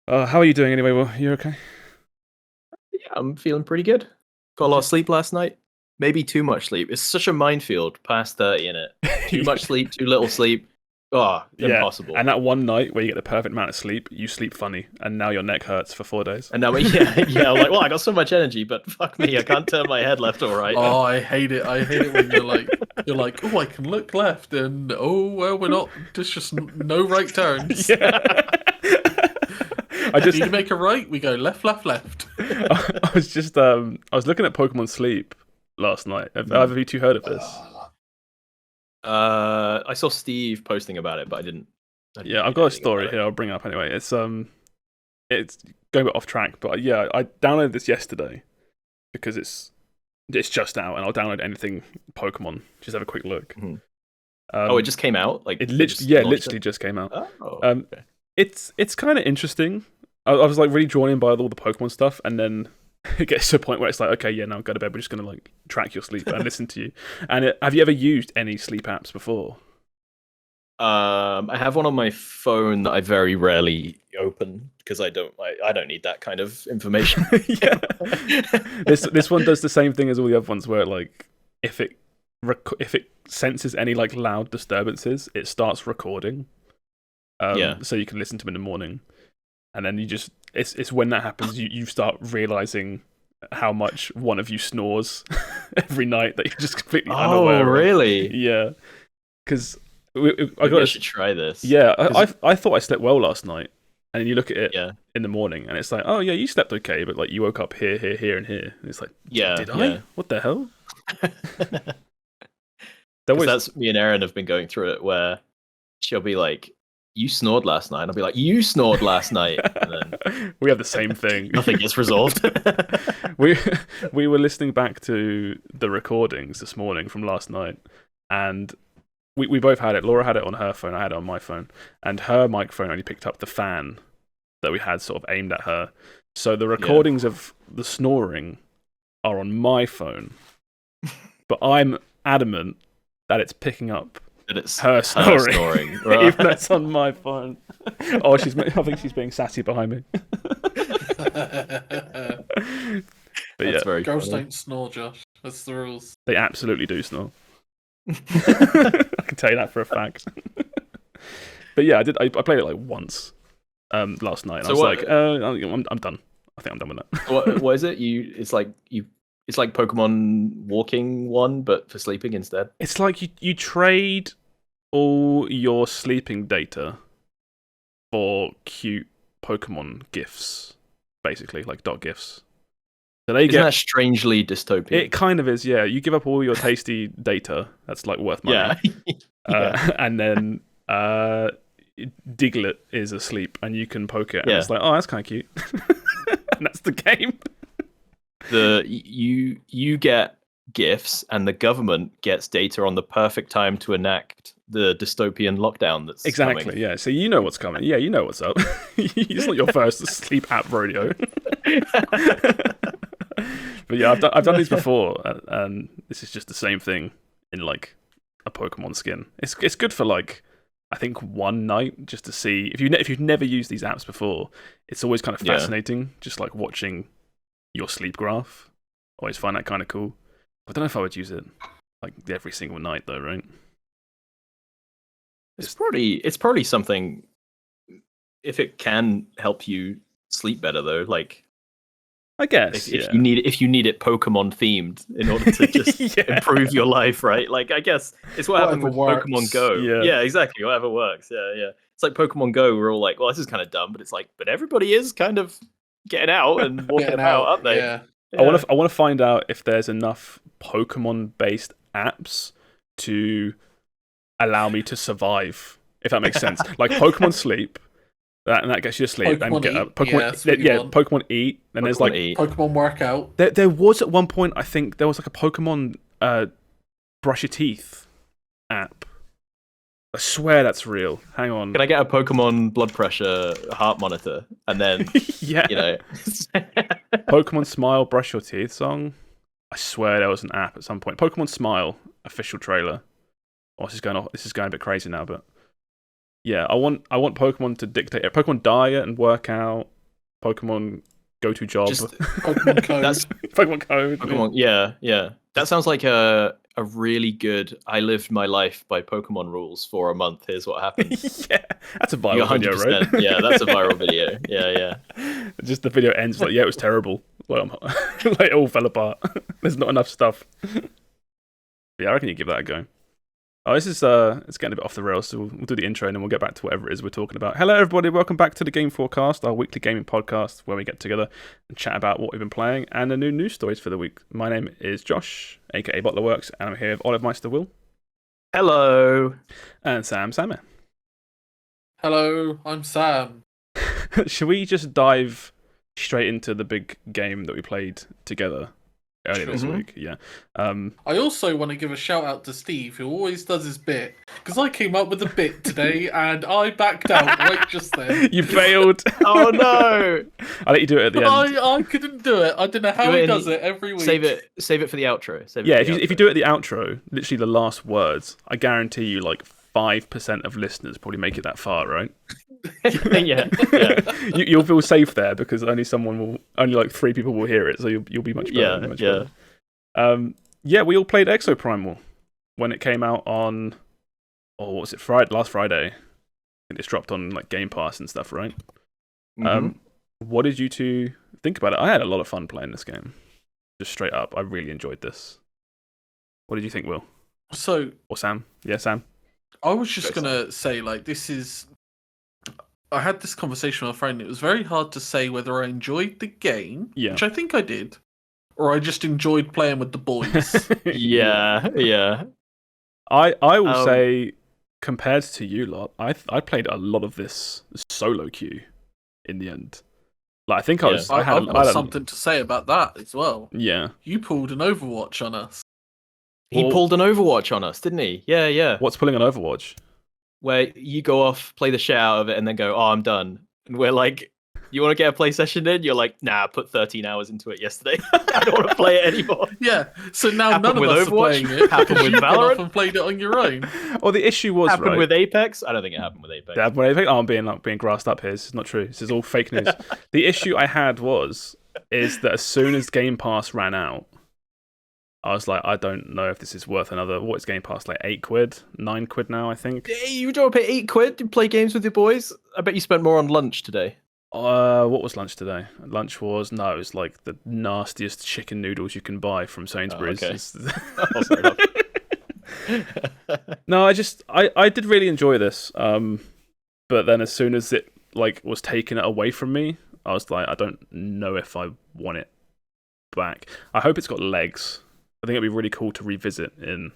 How are you doing anyway? Well, you okay? Yeah, I'm feeling pretty good. Got a lot of sleep last night. Maybe too much sleep. It's such a minefield past 30 in it. Too much sleep, too little sleep. Oh, Yeah, impossible. and that one night where you get the perfect amount of sleep, you sleep funny, and now your neck hurts for 4 days. And now, yeah, I'm like, well, I got so much energy, but fuck me, I can't turn my head left or right. Oh, I hate it. I hate it when you're like, oh, I can look left, and oh, well, we're not. There's just no right turns. Yeah. I just need to make a right. We go left, left, left. I was looking at Pokemon Sleep last night. Have either of you two heard of this? I saw Steve posting about it, but I didn't Yeah, I've got a story here. I'll bring it up anyway. It's going a bit off track, but yeah, I downloaded this yesterday because it's just out, and I'll download anything Pokemon. Just have a quick look. Mm-hmm. It just came out. Like it literally just came out. Oh, okay. It's kind of interesting. I was like really drawn in by all the Pokemon stuff, and then it gets to a point where it's like, okay, yeah, now go to bed. We're just gonna like track your sleep and listen to you. And have you ever used any sleep apps before? I have one on my phone that I very rarely open because I don't need that kind of information. Yeah, this one does the same thing as all the other ones, where like if it senses any like loud disturbances, it starts recording. So you can listen to them in the morning, and then you just it's when that happens you start realizing how much one of you snores every night that you're just completely unaware. Oh, really? Yeah, because I should try this. Yeah, I thought I slept well last night, and then you look at it in the morning, and it's like, oh yeah, you slept okay, but like you woke up here, here, here, and here, and it's like, did I? What the hell? That's me and Erin have been going through it, where she'll be like, you snored last night. And I'll be like, you snored last night. And then we have the same thing. Nothing gets resolved. we were listening back to the recordings this morning from last night, and we both had it. Laura had it on her phone, I had it on my phone, and her microphone only picked up the fan that we had sort of aimed at her. So the recordings of the snoring are on my phone, but I'm adamant that it's picking up her snoring. Right. Even though it's on my phone. Oh, I think she's being sassy behind me. But very girls don't snore, Josh. That's the rules. They absolutely do snore. I can tell you that for a fact. But yeah, I played it like once last night, and I was I'm done. I think I'm done with that. What is it? It's like Pokemon walking one, but for sleeping instead. It's like you trade all your sleeping data for cute Pokemon gifs, basically, like dot gifs. So Isn't that strangely dystopian? It kind of is, yeah. You give up all your tasty data that's like worth money. Yeah. And then Diglett is asleep, and you can poke it, and it's like, oh, that's kind of cute. And that's the game. You get gifts, and the government gets data on the perfect time to enact the dystopian lockdown that's coming. Yeah. So you know what's coming. Yeah, you know what's up. It's not your first sleep app rodeo. But yeah, I've done these before, and this is just the same thing in like a Pokemon skin. It's good for like, I think, one night, just to see if you've never used these apps before. It's always kind of fascinating, just like watching your sleep graph. Always find that kind of cool. I don't know if I would use it like every single night though, right? It's probably something, if it can help you sleep better though, like, I guess if you need it Pokemon themed in order to just improve your life, right? Like, I guess it's what happened with Pokemon Go. Yeah, exactly. Whatever works. Yeah. It's like Pokemon Go. We're all like, well, this is kind of dumb, but it's like, but everybody is kind of getting out and walking about, aren't they? Yeah. I want to find out if there's enough Pokemon-based apps to allow me to survive, if that makes sense. Like Pokemon Sleep, that gets you to sleep. Pokemon and get Eat. Pokemon Eat. And there's like Pokemon Workout. There was at one point, I think there was like a Pokemon Brush Your Teeth app. I swear that's real. Hang on. Can I get a Pokemon blood pressure heart monitor? And then, yeah. Pokemon Smile Brush Your Teeth song. I swear there was an app at some point. Pokemon Smile official trailer. Oh, this is going a bit crazy now, but yeah, I want Pokemon to dictate it. Pokemon diet and workout. Pokemon go-to job. Just Pokemon code. Pokemon code. Pokemon, yeah. That sounds like a really good I lived my life by Pokemon rules for a month. Here's what happened. Yeah, that's a viral video, right? Yeah, that's a viral video. Yeah. Just the video ends like, yeah, it was terrible. Like it all fell apart. There's not enough stuff. Yeah, I reckon you give that a go. Oh, this is it's getting a bit off the rails, so we'll do the intro and then we'll get back to whatever it is we're talking about. Hello, everybody. Welcome back to the Game FourCast, our weekly gaming podcast where we get together and chat about what we've been playing and the new news stories for the week. My name is Josh, aka BottlerWorks, and I'm here with Olive Meister Will. Hello. And Sammeh. Hello, I'm Sam. Should we just dive straight into the big game that we played together earlier this week? Yeah. I also want to give a shout out to Steve, who always does his bit, because I came up with a bit today and I backed out right just then. You failed. Oh no! I'll let you do it at the end. I couldn't do it. I don't know how he does it every week. Save it for the outro. If you do it at the outro, literally the last words, I guarantee you, like 5% of listeners probably make it that far, right? yeah. You'll feel safe there because only like 3 people will hear it, so you'll be much better. Better. We all played Exoprimal when it came out on, what was it, last Friday? And it's dropped on like Game Pass and stuff, right? What did you two think about it? I had a lot of fun playing this game. Just straight up, I really enjoyed this. What did you think, Will? Or Sam? Yeah, Sam. I was just gonna say, like, I had this conversation with a friend. It was very hard to say whether I enjoyed the game, which I think I did, or I just enjoyed playing with the boys. Yeah. I will say, compared to you lot, I played a lot of this solo queue in the end. Like, I think I had something to say about that as well. Yeah. You pulled an Overwatch on us. He pulled an Overwatch on us, didn't he? Yeah. What's pulling an Overwatch? Where you go off, play the shit out of it, and then go, oh, I'm done. And we're like, you want to get a play session in? You're like, nah, I put 13 hours into it yesterday. I don't want to play it anymore. Yeah, so now none of us are playing it. Happened with Valorant. And played it on your own. Well, the issue was, happened with Apex? I don't think it happened with Apex. Oh, I'm being grassed up here. This is not true. This is all fake news. The issue I had is that as soon as Game Pass ran out, I was like, I don't know if this is worth another. What is Game Pass, like £8, £9 now? I think. You don't pay £8 to play games with your boys. I bet you spent more on lunch today. What was lunch today? Lunch was it was like the nastiest chicken noodles you can buy from Sainsbury's. No, I did really enjoy this. But then as soon as it was taken away from me, I was like, I don't know if I want it back. I hope it's got legs. I think it'd be really cool to revisit in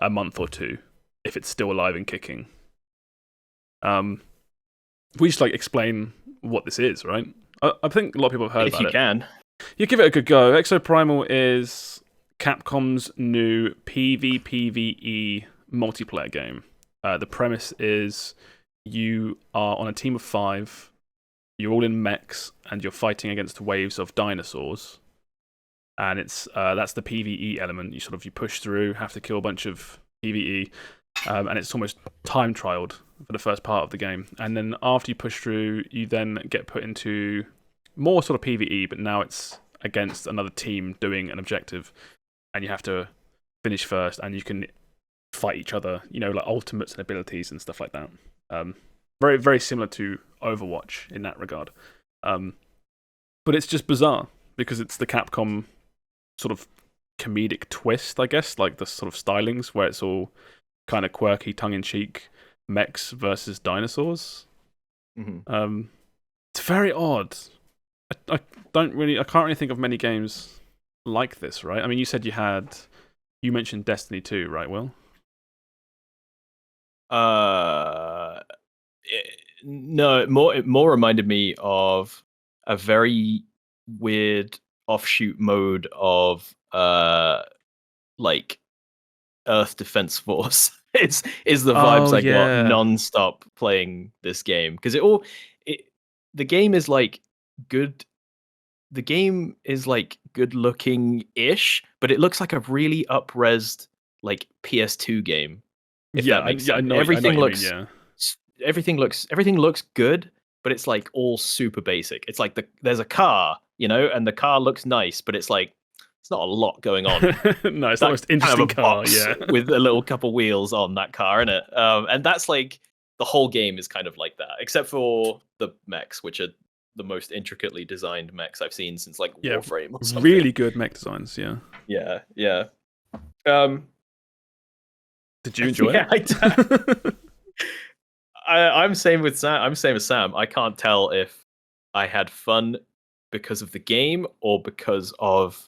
a month or two if it's still alive and kicking. We just explain what this is, right? I think a lot of people have heard about it. If you can. You give it a good go. Exoprimal is Capcom's new PvPvE multiplayer game. The premise is you are on a team of 5. You're all in mechs and you're fighting against waves of dinosaurs. And it's that's the PvE element. You push through, have to kill a bunch of PvE, and it's almost time trialed for the first part of the game. And then after you push through, you then get put into more sort of PvE, but now it's against another team doing an objective, and you have to finish first, and you can fight each other. Like ultimates and abilities and stuff like that. Very, very similar to Overwatch in that regard. But it's just bizarre because it's the Capcom sort of comedic twist, I guess, like the sort of stylings where it's all kind of quirky, tongue-in-cheek mechs versus dinosaurs. It's very odd. I can't really think of many games like this, right? I mean, you mentioned Destiny 2, right, Will? No, it more reminded me of a very weird offshoot mode of Earth Defense Force. is the vibes I got non-stop playing this game, because the game is good. The game is good looking ish, but it looks like a really up-resed PS2 game. If that makes sense. I know, everything I know what you mean, everything looks good, but it's like all super basic. It's like there's a car, and the car looks nice, but it's like it's not a lot going on. No, it's the most interesting car, with a little couple wheels on that car in it. And that's like the whole game is kind of like that, except for the mechs, which are the most intricately designed mechs I've seen since like Warframe or something. Really good mech designs, yeah. Yeah. Did you enjoy it? I'm same with Sam. I'm same as Sam. I can't tell if I had fun because of the game or because of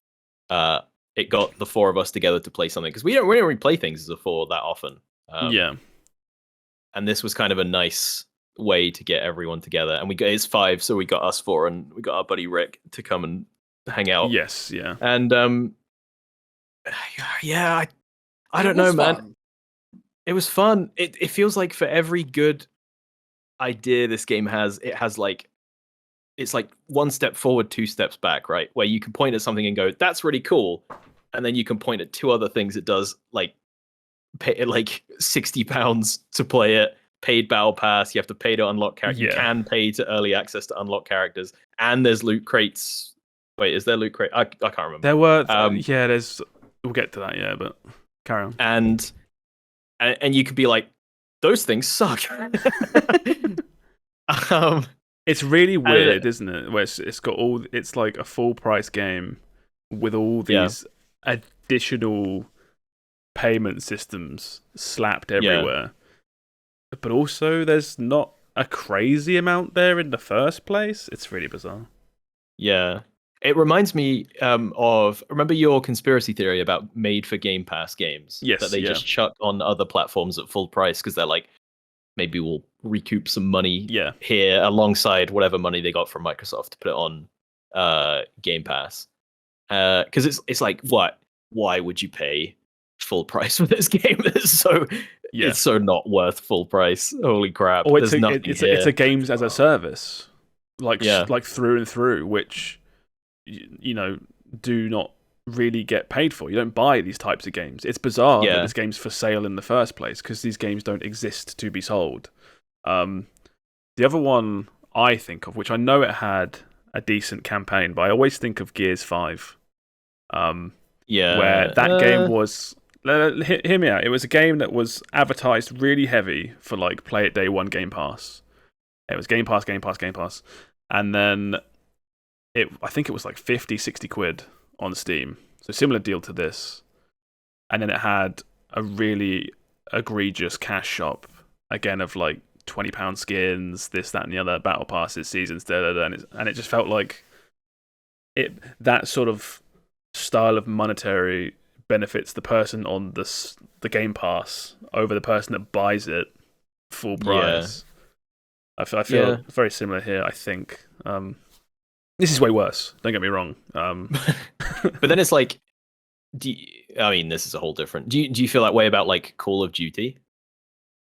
it got the four of us together to play something, because we don't really play things as a four that often. And this was kind of a nice way to get everyone together. And it's 5, so we got us 4, and we got our buddy Rick to come and hang out. Yes, yeah. And I don't know, man. Fun. It was fun. It feels like for every good idea this game has, it's like 1 step forward, 2 steps back, right? Where you can point at something and go, "That's really cool," and then you can point at 2 other things it does, like pay like £60 to play it, paid battle pass. You have to pay to unlock characters. You can pay to early access to unlock characters, and there's loot crates. Wait, is there loot crate? I can't remember. There were, there's. We'll get to that, but carry on. And you could be like, those things suck. It's really weird, isn't it? Where it's got it's like a full price game with all these additional payment systems slapped everywhere. But also there's not a crazy amount there in the first place. It's really bizarre. Yeah. It reminds me of, remember your conspiracy theory about made for Game Pass games? Yes. That they just chuck on other platforms at full price because they're like, maybe we'll recoup some money here alongside whatever money they got from Microsoft to put it on Game Pass. Because it's like, what? Why would you pay full price for this game? It's so not worth full price. Holy crap! Or it's a games as a service, like through and through, which do not really get paid for. You don't buy these types of games. It's bizarre that this game's for sale in the first place, because these games don't exist to be sold. The other one I think of, which I know it had a decent campaign, but I always think of Gears 5. Where that game was... Hear me out. It was a game that was advertised really heavy for like play it day one Game Pass. It was Game Pass. And then I think it was like 50, 60 quid on Steam. So similar deal to this. And then it had a really egregious cash shop, again, of like £20 skins, this, that, and the other, battle passes, seasons, and it just felt like that sort of style of monetary benefits the person on the Game Pass over the person that buys it full price. I feel very similar here, I think. This is way worse, don't get me wrong. But then it's like, this is a whole different... Do you feel that way about like Call of Duty?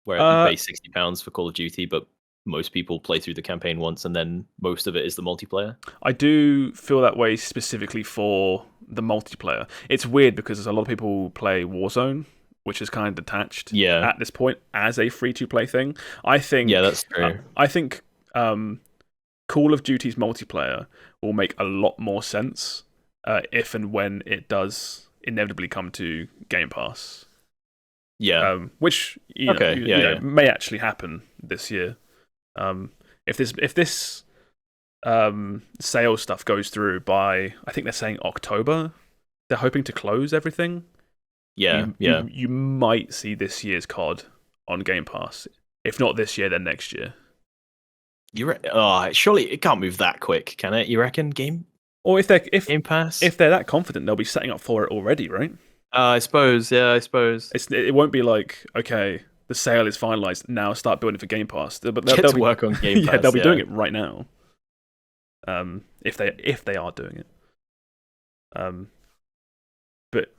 Where you pay £60 for Call of Duty, but most people play through the campaign once and then most of it is the multiplayer? I do feel that way specifically for the multiplayer. It's weird because a lot of people play Warzone, which is kind of detached at this point as a free-to-play thing. I think... Yeah, that's true. I think Call of Duty's multiplayer will make a lot more sense if and when it does inevitably come to Game Pass. Which may actually happen this year. If this sales stuff goes through by, I think they're saying October, they're hoping to close everything. You might see this year's COD on Game Pass. If not this year, then next year. Surely it can't move that quick, can it? You reckon? Game Pass? If they're that confident, they'll be setting up for it already, right? I suppose. It won't be like, okay, the sale is finalized, now start building for Game Pass. But they'll work on Game Pass. They'll be doing it right now. If they are doing it. But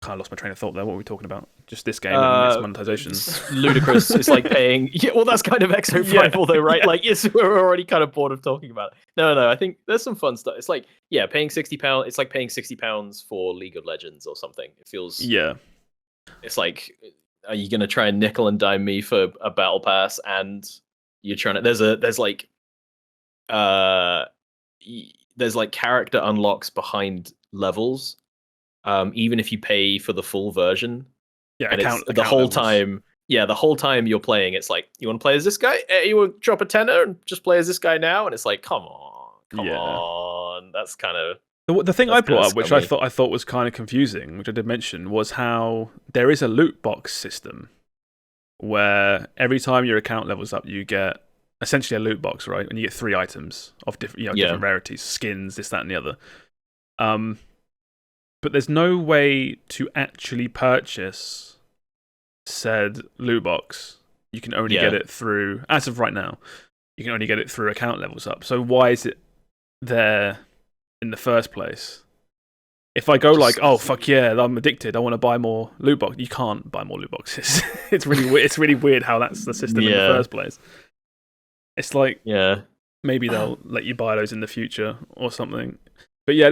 kind of lost my train of thought there. What were we talking about? Just this game and its monetization. It's ludicrous. It's like paying... Yeah, well, that's kind of Exoprimal though, right? Like, yes, we're already kind of bored of talking about it. No, I think there's some fun stuff. It's like, paying £60. It's like paying £60 for League of Legends or something. It feels... Yeah. It's like, are you going to try and nickel and dime me for a battle pass? And you're trying to... There's like there's like character unlocks behind levels, even if you pay for the full version. Yeah, and the whole levels. Time. Yeah, the whole time you're playing, it's like, you want to play as this guy? You want to drop a tenner and just play as this guy now? And it's like, come on. That's kind of... The thing I brought up, which I thought was kind of confusing, which I did mention, was how there is a loot box system where every time your account levels up, you get essentially a loot box, right? And you get 3 items of different rarities, skins, this, that, and the other. But there's no way to actually purchase said loot box. You can only get it through, as of right now, you can only get it through account levels up. So why is it there in the first place? If I go oh fuck yeah, I'm addicted, I want to buy more loot box. You can't buy more loot boxes. It's really weird how that's the system in the first place. It's like maybe they'll let you buy those in the future or something. But yeah,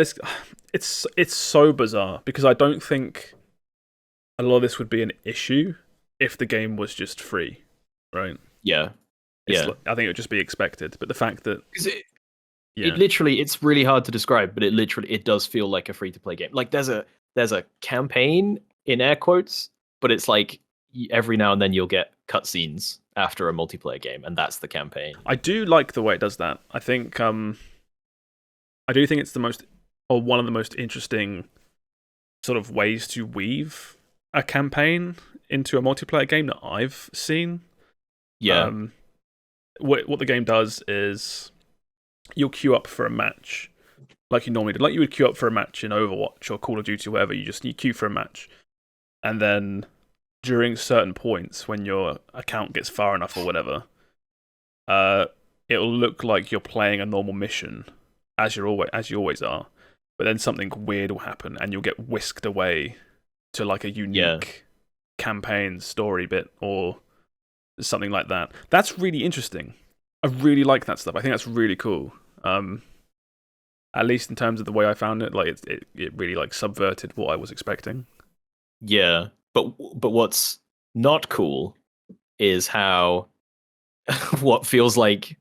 it's so bizarre because I don't think a lot of this would be an issue if the game was just free, right? Yeah. I think it would just be expected. But the fact that it literally, it's really hard to describe, but it does feel like a free-to-play game. Like there's a campaign in air quotes, but it's like every now and then you'll get cutscenes after a multiplayer game, and that's the campaign. I do like the way it does that. I think I do think it's one of the most interesting sort of ways to weave a campaign into a multiplayer game that I've seen. Yeah. What the game does is you'll queue up for a match like you normally do. Like you would queue up for a match in Overwatch or Call of Duty or whatever. You queue for a match. And then during certain points when your account gets far enough or whatever, it'll look like you're playing a normal mission as you always are. But then something weird will happen and you'll get whisked away to like a unique campaign story bit or something like that. That's really interesting. I really like that stuff. I think that's really cool. At least in terms of the way I found it, like it really like subverted what I was expecting. Yeah, but what's not cool is how what feels like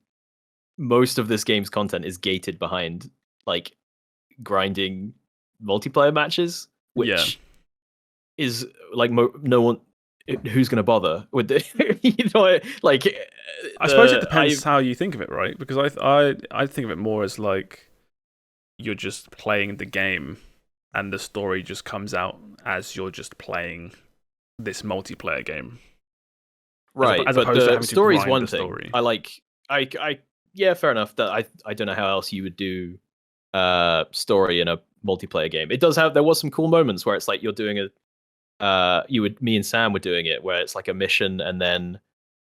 most of this game's content is gated behind like grinding multiplayer matches, which is like no one who's going to bother with it. Like I suppose it depends how you think of it, right? Because I think of it more as like you're just playing the game and the story just comes out as you're just playing this multiplayer game. Right, as but opposed to the having story's to one the thing. Story. I fair enough. That I don't know how else you would do story in a multiplayer game. There was some cool moments where it's like you're doing me and Sam were doing it where it's like a mission and then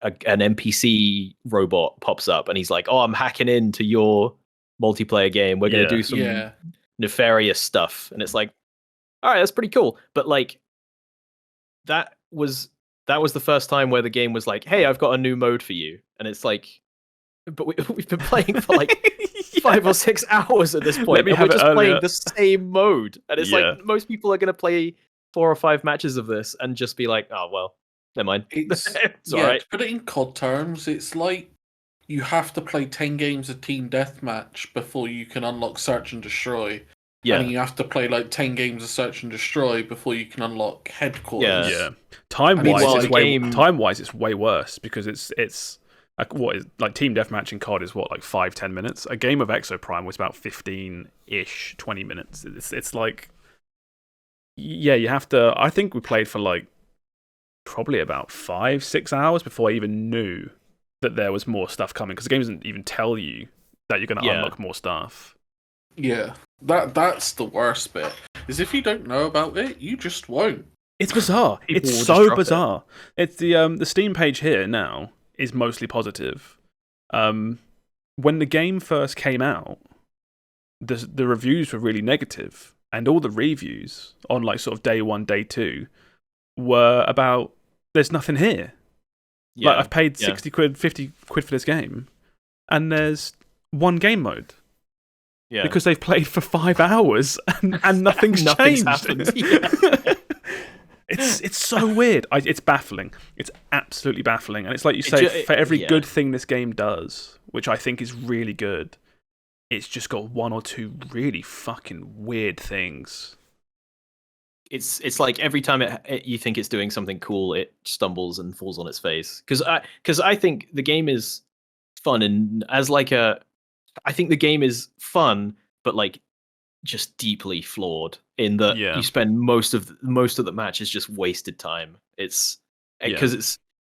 an NPC robot pops up and he's like, "Oh, I'm hacking into your multiplayer game. We're going to do some nefarious stuff." And it's like, all right, that's pretty cool. But like that was the first time where the game was like, "Hey, I've got a new mode for you." And it's like, but we've been playing for like 5 or 6 hours at this point, and we're just playing the same mode. And it's like most people are going to play 4 or 5 matches of this and just be like, "Oh well, never mind." It's all right. To put it in COD terms, it's like you have to play 10 games of Team Deathmatch before you can unlock Search and Destroy. Yeah. And you have to play like 10 games of Search and Destroy before you can unlock Headquarters. Yeah. Time-wise, it's way worse because it's like what is like Team Deathmatch in COD is what, like 5-10 minutes. A game of Exoprime was about 15-ish, 20 minutes. It's like, you have to. I think we played for like probably about 5-6 hours before I even knew that there was more stuff coming, because the game doesn't even tell you that you're going to unlock more stuff. Yeah, that's the worst bit. Is if you don't know about it, you just won't. It's bizarre. It's so bizarre. It's the Steam page here now is mostly positive. When the game first came out, the reviews were really negative, and all the reviews on like sort of day 1, day 2 were about there's nothing here. Yeah, like I've paid 60 quid, 50 quid for this game, and there's one game mode. Yeah, because they've played for 5 hours and nothing's changed. Happened. It's so weird. It's baffling. It's absolutely baffling. And it's like you say, for every good thing this game does, which I think is really good, it's just got one or two really fucking weird things. It's like every time you think it's doing something cool, it stumbles and falls on its face. Because I think the game is fun, and I think the game is fun, but like just deeply flawed in that you spend most of the match is just wasted time. It's because it's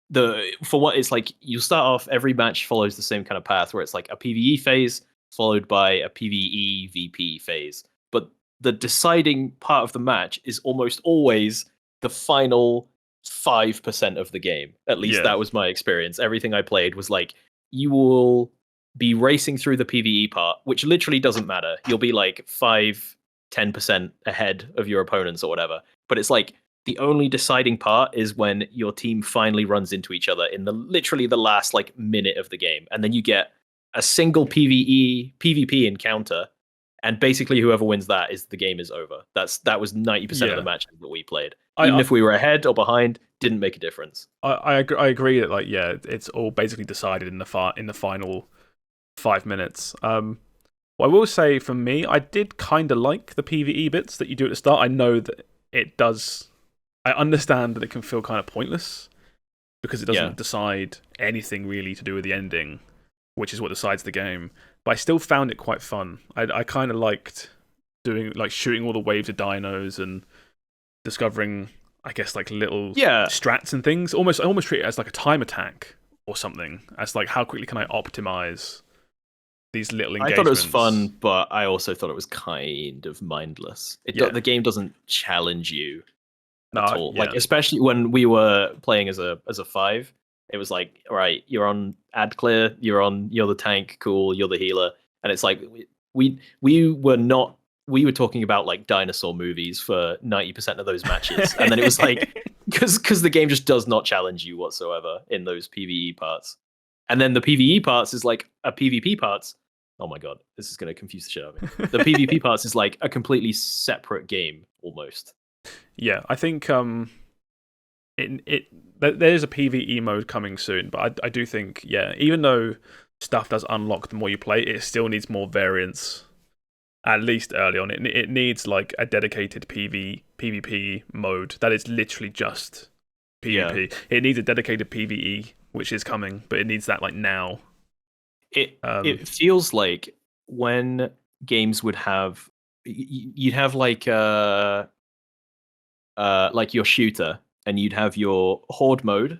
it's like you start off, every match follows the same kind of path where it's like a PvE phase followed by a PvE VP phase, but the deciding part of the match is almost always the final 5% of the game. At least that was my experience. Everything I played was like, you will be racing through the PvE part, which literally doesn't matter. You'll be like 5-10% ahead of your opponents or whatever. But it's like the only deciding part is when your team finally runs into each other in literally the last like minute of the game. And then you get a single PvP encounter. And basically, whoever wins that is the game is over. That was 90% of the matches that we played. Even if we were ahead or behind, didn't make a difference. I agree that it's all basically decided in the final 5 minutes. What I will say for me, I did kind of like the PvE bits that you do at the start. I know that it does. I understand that it can feel kind of pointless because it doesn't decide anything really to do with the ending, which is what decides the game. But I still found it quite fun. I kind of liked shooting all the waves of dinos and discovering, I guess, like little strats and things. I almost treat it as like a time attack or something. As like, how quickly can I optimize these little engagements? I thought it was fun, but I also thought it was kind of mindless. The game doesn't challenge you at all. Like, especially when we were playing as a 5. It was like, all right, you're on ad clear, you're the tank, cool, you're the healer. And it's like, we were talking about like dinosaur movies for 90% of those matches. And then it was like, because the game just does not challenge you whatsoever in those PvE parts. And then the PvE parts is like a PvP parts. Oh my God, this is going to confuse the shit out of me. The PvP parts is like a completely separate game almost. Yeah, I think there's a PvE mode coming soon, but I do think, even though stuff does unlock the more you play, it still needs more variance, at least early on. It needs like a dedicated PvP mode that is literally just PvP. Yeah. It needs a dedicated PvE, which is coming, but it needs that like now. It feels like when games would have, you'd have like your shooter, and you'd have your horde mode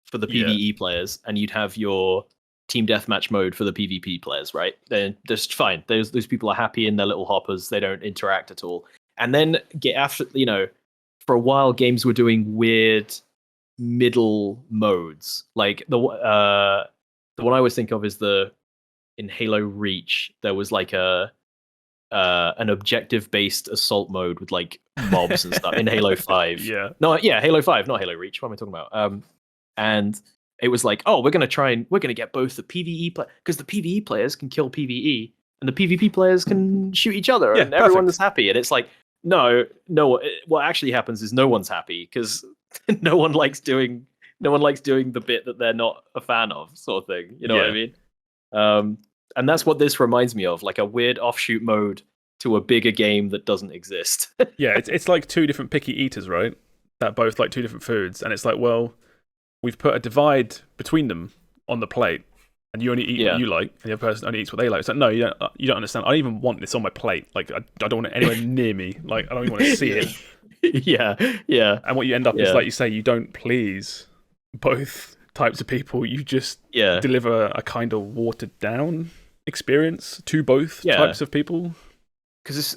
for the PvE players, and you'd have your team deathmatch mode for the PvP players, right? They're just fine. Those people are happy in their little hoppers. They don't interact at all. And then for a while, games were doing weird middle modes. Like the one I always think of is in Halo Reach, there was like an objective-based assault mode with like mobs and stuff in Halo 5. Halo 5, not Halo Reach. What am I talking about? And it was like, oh, we're gonna get both the PvE because the PvE players can kill PvE and the PvP players can shoot each other, and everyone is happy. And it's like, no. What actually happens is no one's happy because no one likes doing the bit that they're not a fan of, sort of thing. You know what I mean? And that's what this reminds me of, like a weird offshoot mode to a bigger game that doesn't exist. It's like two different picky eaters, right? That both like two different foods, and it's like, well, we've put a divide between them on the plate, and you only eat what you like, and the other person only eats what they like. It's like, no, you don't understand. I don't even want this on my plate. Like, I don't want it anywhere near me. Like, I don't even want to see it. Yeah. And what you end up is, like you say, you don't please both types of people. You just deliver a kind of watered down experience to both types of people. Because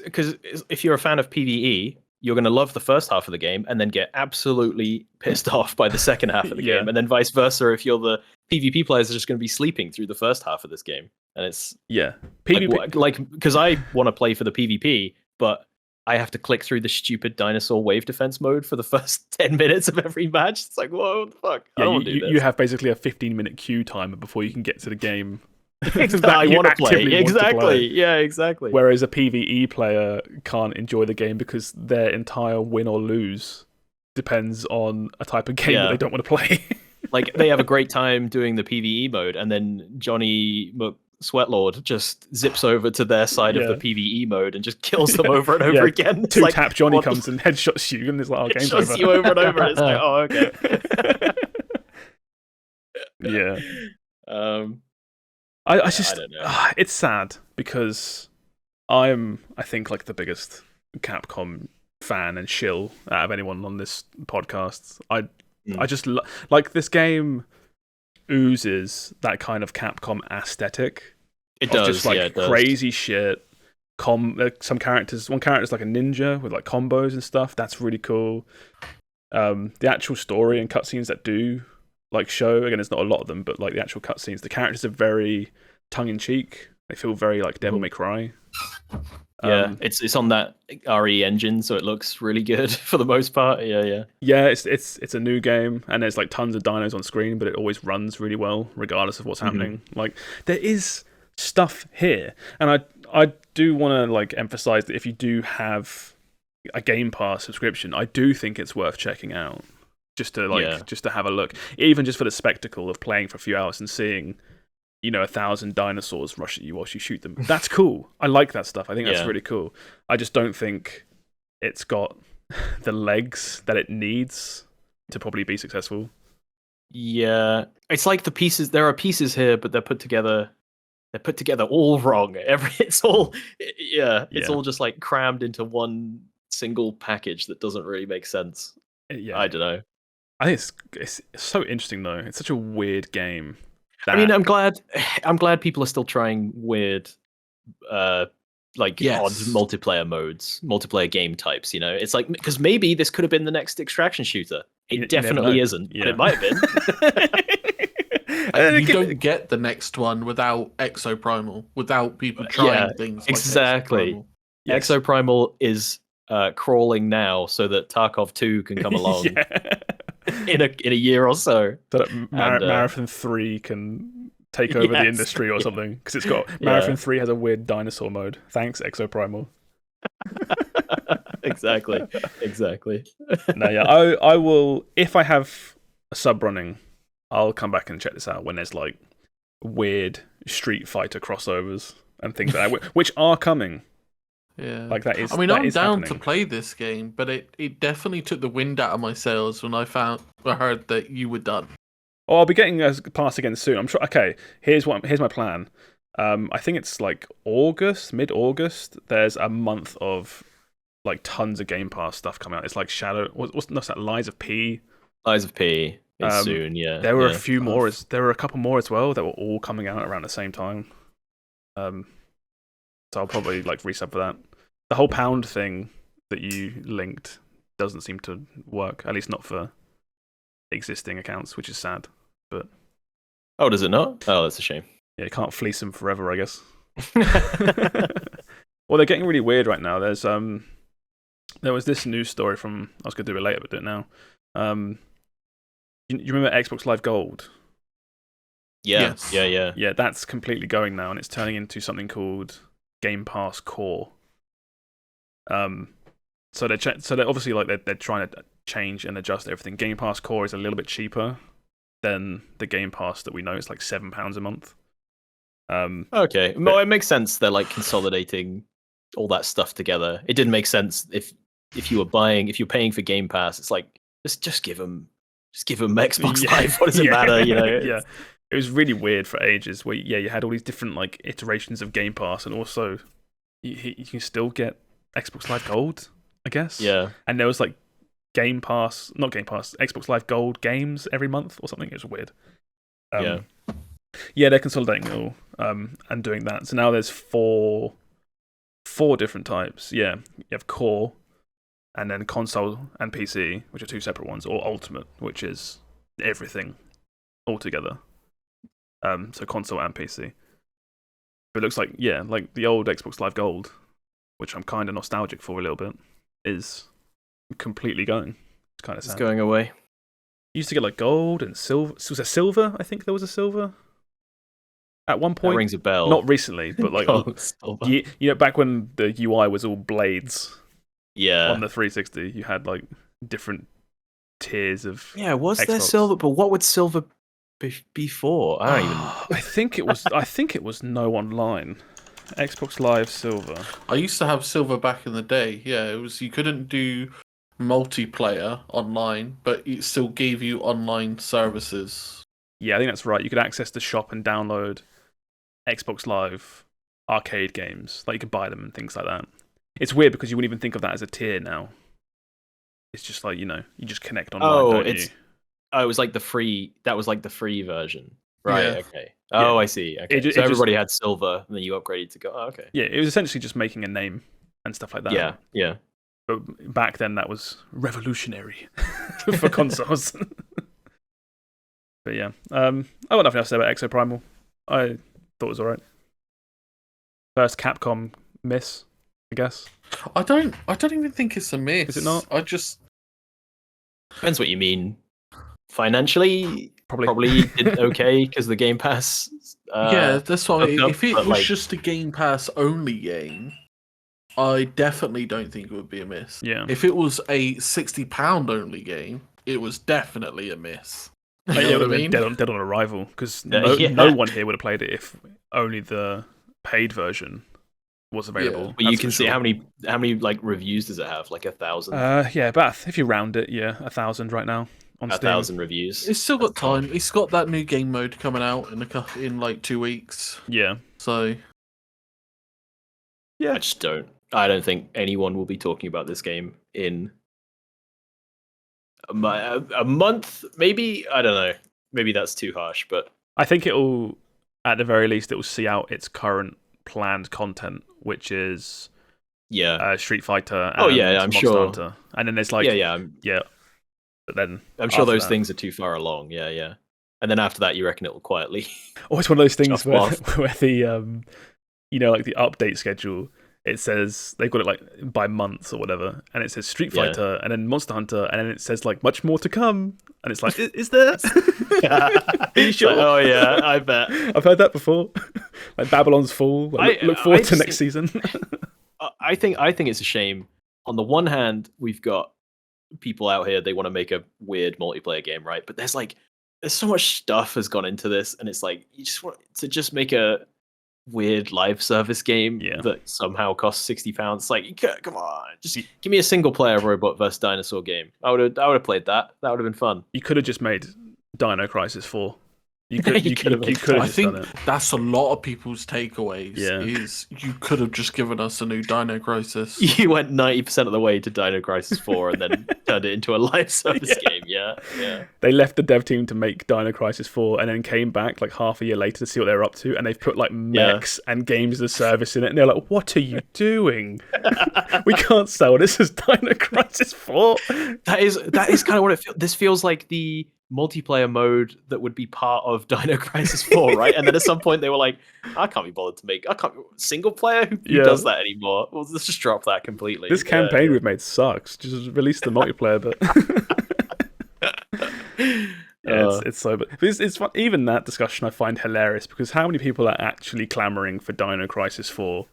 if you're a fan of PvE, you're going to love the first half of the game and then get absolutely pissed off by the second half of the game, and then vice versa. If you're the PvP players, are just going to be sleeping through the first half of this game, and it's PvP like because I want to play for the PvP, but I have to click through the stupid dinosaur wave defense mode for the first 10 minutes of every match. It's like, whoa, what the fuck? I don't want to do this. You have basically a 15-minute queue timer before you can get to the game. that I want to play. Exactly. Yeah, exactly. Whereas a PvE player can't enjoy the game because their entire win or lose depends on a type of game that they don't want to play. Like they have a great time doing the PvE mode, and then Johnny Sweatlord just zips over to their side of the PvE mode and just kills them over and over again. Two tap Johnny comes and headshots you, and it's like, oh, game's over. You over and over. And it's like, oh, okay. Yeah. I don't know. It's sad because I think like the biggest Capcom fan and shill out of anyone on this podcast. I just like this game oozes that kind of Capcom aesthetic. It does, just like crazy shit. Some characters, one character's like a ninja with like combos and stuff. That's really cool. The actual story and cutscenes that do like show, again, there's not a lot of them, but like the actual cutscenes, the characters are very tongue-in-cheek. They feel very like Devil May Cry. Yeah, it's on that RE engine, so it looks really good for the most part. Yeah. Yeah, it's a new game, and there's like tons of dinos on screen, but it always runs really well, regardless of what's happening. Like there is stuff here, and I do want to like emphasize that if you do have a Game Pass subscription, I do think it's worth checking out. Just to have a look, even just for the spectacle of playing for a few hours and seeing, 1,000 dinosaurs rush at you whilst you shoot them. That's cool. I like that stuff. I think that's really cool. I just don't think it's got the legs that it needs to probably be successful. Yeah, it's like the pieces. There are pieces here, but they're put together all wrong. It's all just like crammed into one single package that doesn't really make sense. Yeah, I don't know. I think it's so interesting though. It's such a weird game. I mean, I'm glad people are still trying weird, odd multiplayer modes, multiplayer game types. It's like, because maybe this could have been the next extraction shooter. It definitely isn't, but it might have been. You don't get the next one without Exoprimal, without people trying things. Exactly. Like Yes. Exoprimal is crawling now so that Tarkov 2 can come along. In a year or so that Marathon 3 can take over the industry or something, because it's got Marathon 3 has a weird dinosaur mode. Thanks, Exoprimal. Exactly. No, I will, if I have a sub running, I'll come back and check this out when there's like weird Street Fighter crossovers and things like that, which are coming. Yeah, like that is. I mean, I'm down to play this game, but it definitely took the wind out of my sails when I heard that you were done. Oh, I'll be getting a pass again soon. I'm sure. Okay, here's my plan. I think it's like mid-August. There's a month of like tons of Game Pass stuff coming out. It's like what's that? Lies of P. Lies of P is soon. Yeah, there were a few more. There were a couple more as well that were all coming out around the same time. So I'll probably like resub for that. The whole pound thing that you linked doesn't seem to work, at least not for existing accounts, which is sad. But does it not? Oh, that's a shame. Yeah, you can't fleece them forever, I guess. Well, they're getting really weird right now. There was this news story from, I was going to do it later, but do it now. You remember Xbox Live Gold? Yeah. Yes. Yeah. Yeah, that's completely going now, and it's turning into something called Game Pass Core. So they're obviously like they're trying to change and adjust everything. Game Pass Core is a little bit cheaper than the Game Pass that we know. It's like £7 a month. Okay, no, it makes sense. They're like consolidating all that stuff together. It didn't make sense if you're paying for Game Pass. It's like just give them Xbox Live. What does it matter? Yeah. It was really weird for ages. Where you had all these different like iterations of Game Pass, and also you can still get Xbox Live Gold, I guess. Yeah. And there was like Xbox Live Gold games every month or something. It was weird. Yeah, they're consolidating it all and doing that. So now there's four different types. Yeah, you have Core, and then Console and PC, which are two separate ones, or Ultimate, which is everything all together. So Console and PC. But it looks like, like the old Xbox Live Gold, which I'm kind of nostalgic for a little bit, is completely going. It's kind of sad. It's going away. You used to get like gold and silver. Was there silver? I think there was a silver at one point. That rings a bell. Not recently, but like back when the UI was all blades. Yeah. On the 360, you had like different tiers of was Xbox. there silver? But what would silver be for? I don't even. I think it was no online. Xbox Live Silver. I used to have silver back in the day. Yeah, it was you couldn't do multiplayer online, but it still gave you online services. Yeah, I think that's right. You could access the shop and download Xbox Live arcade games. Like you could buy them and things like that. It's weird because you wouldn't even think of that as a tier now. It's just like, you just connect online, don't you? Oh, it was like the free. That was like the free version. Right, Yeah. okay. Oh, I see. Okay. So everybody had silver, and then you upgraded to go, okay. Yeah, it was essentially just making a name and stuff like that. Yeah. But back then, that was revolutionary for consoles. But yeah. I got nothing else to say about Exoprimal. I thought it was alright. First Capcom miss, I guess. I don't even think it's a miss. Is it not? I just... Depends what you mean. Financially, probably did okay because the Game Pass. Yeah, that's what I mean. If it was just a Game Pass only game, I definitely don't think it would be a miss. Yeah. If it was a £60 only game, it was definitely a miss. You know what I mean? Dead on arrival because no one here would have played it if only the paid version was available. Yeah. But you can see how many like reviews does it have? Like 1,000. Yeah, but if you round it, 1,000 right now. 1,000 reviews. It's still got time. It's got that new game mode coming out in like 2 weeks. Yeah. So. Yeah. I don't think anyone will be talking about this game in a month. Maybe, I don't know. Maybe that's too harsh, but I think it'll, at the very least, it will see out its current planned content, which is Street Fighter. And I'm Monster sure. Hunter. And then there's like But then I'm sure those things are too far along. Yeah. And then after that, you reckon it will quietly. Oh, it's one of those things where the like the update schedule, it says they've got it like by months or whatever, and it says Street Fighter and then Monster Hunter, and then it says like much more to come, and it's like, is there? Are you sure? Like, oh yeah, I bet. I've heard that before. Like Babylon's Fall. Look forward to next season. I think it's a shame. On the one hand, we've got people out here, they want to make a weird multiplayer game, right? But there's so much stuff has gone into this, and it's like you just want to just make a weird live service game that somehow costs £60. Like, come on, just give me a single player robot versus dinosaur game. I would have played that. That would have been fun. You could have just made Dino Crisis 4. You could have. I think that's a lot of people's takeaways. Is you could have just given us a new Dino Crisis. You went 90% of the way to Dino Crisis 4 and then turned it into a live service game. Yeah. They left the dev team to make Dino Crisis 4 and then came back like half a year later to see what they were up to, and they've put like mechs and games as a service in it, and they're like, "What are you doing? We can't sell this as Dino Crisis 4." That is kind of what it feels. This feels like the multiplayer mode that would be part of Dino Crisis 4, right? And then at some point they were like, I can't be bothered to make single player who does that anymore. Well, let's just drop that completely. This campaign we've made sucks. Just release the multiplayer bit. It's so, but it's fun. Even that discussion I find hilarious because how many people are actually clamoring for Dino Crisis 4?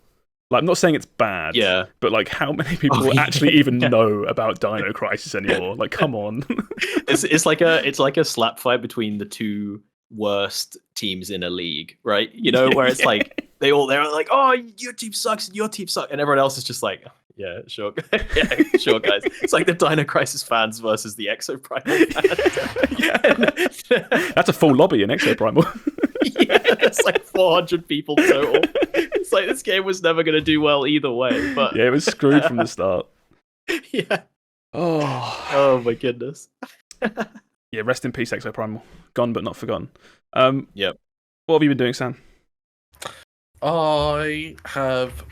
Like, I'm not saying it's bad, but like, how many people actually even know about Dino Crisis anymore? Like, come on. It's like a slap fight between the two worst teams in a league, right? You know, where it's like they're like, "Oh, your team sucks, and your team sucks," and everyone else is just like, "Yeah, sure, sure, guys." It's like the Dino Crisis fans versus the Exoprimal fans. That's a full lobby in Exoprimal. It's like 400 people total. It's like this game was never going to do well either way. But it was screwed from the start. Yeah. Oh my goodness. Rest in peace, Exoprimal. Gone but not forgotten. Yep. What have you been doing, Sam? I have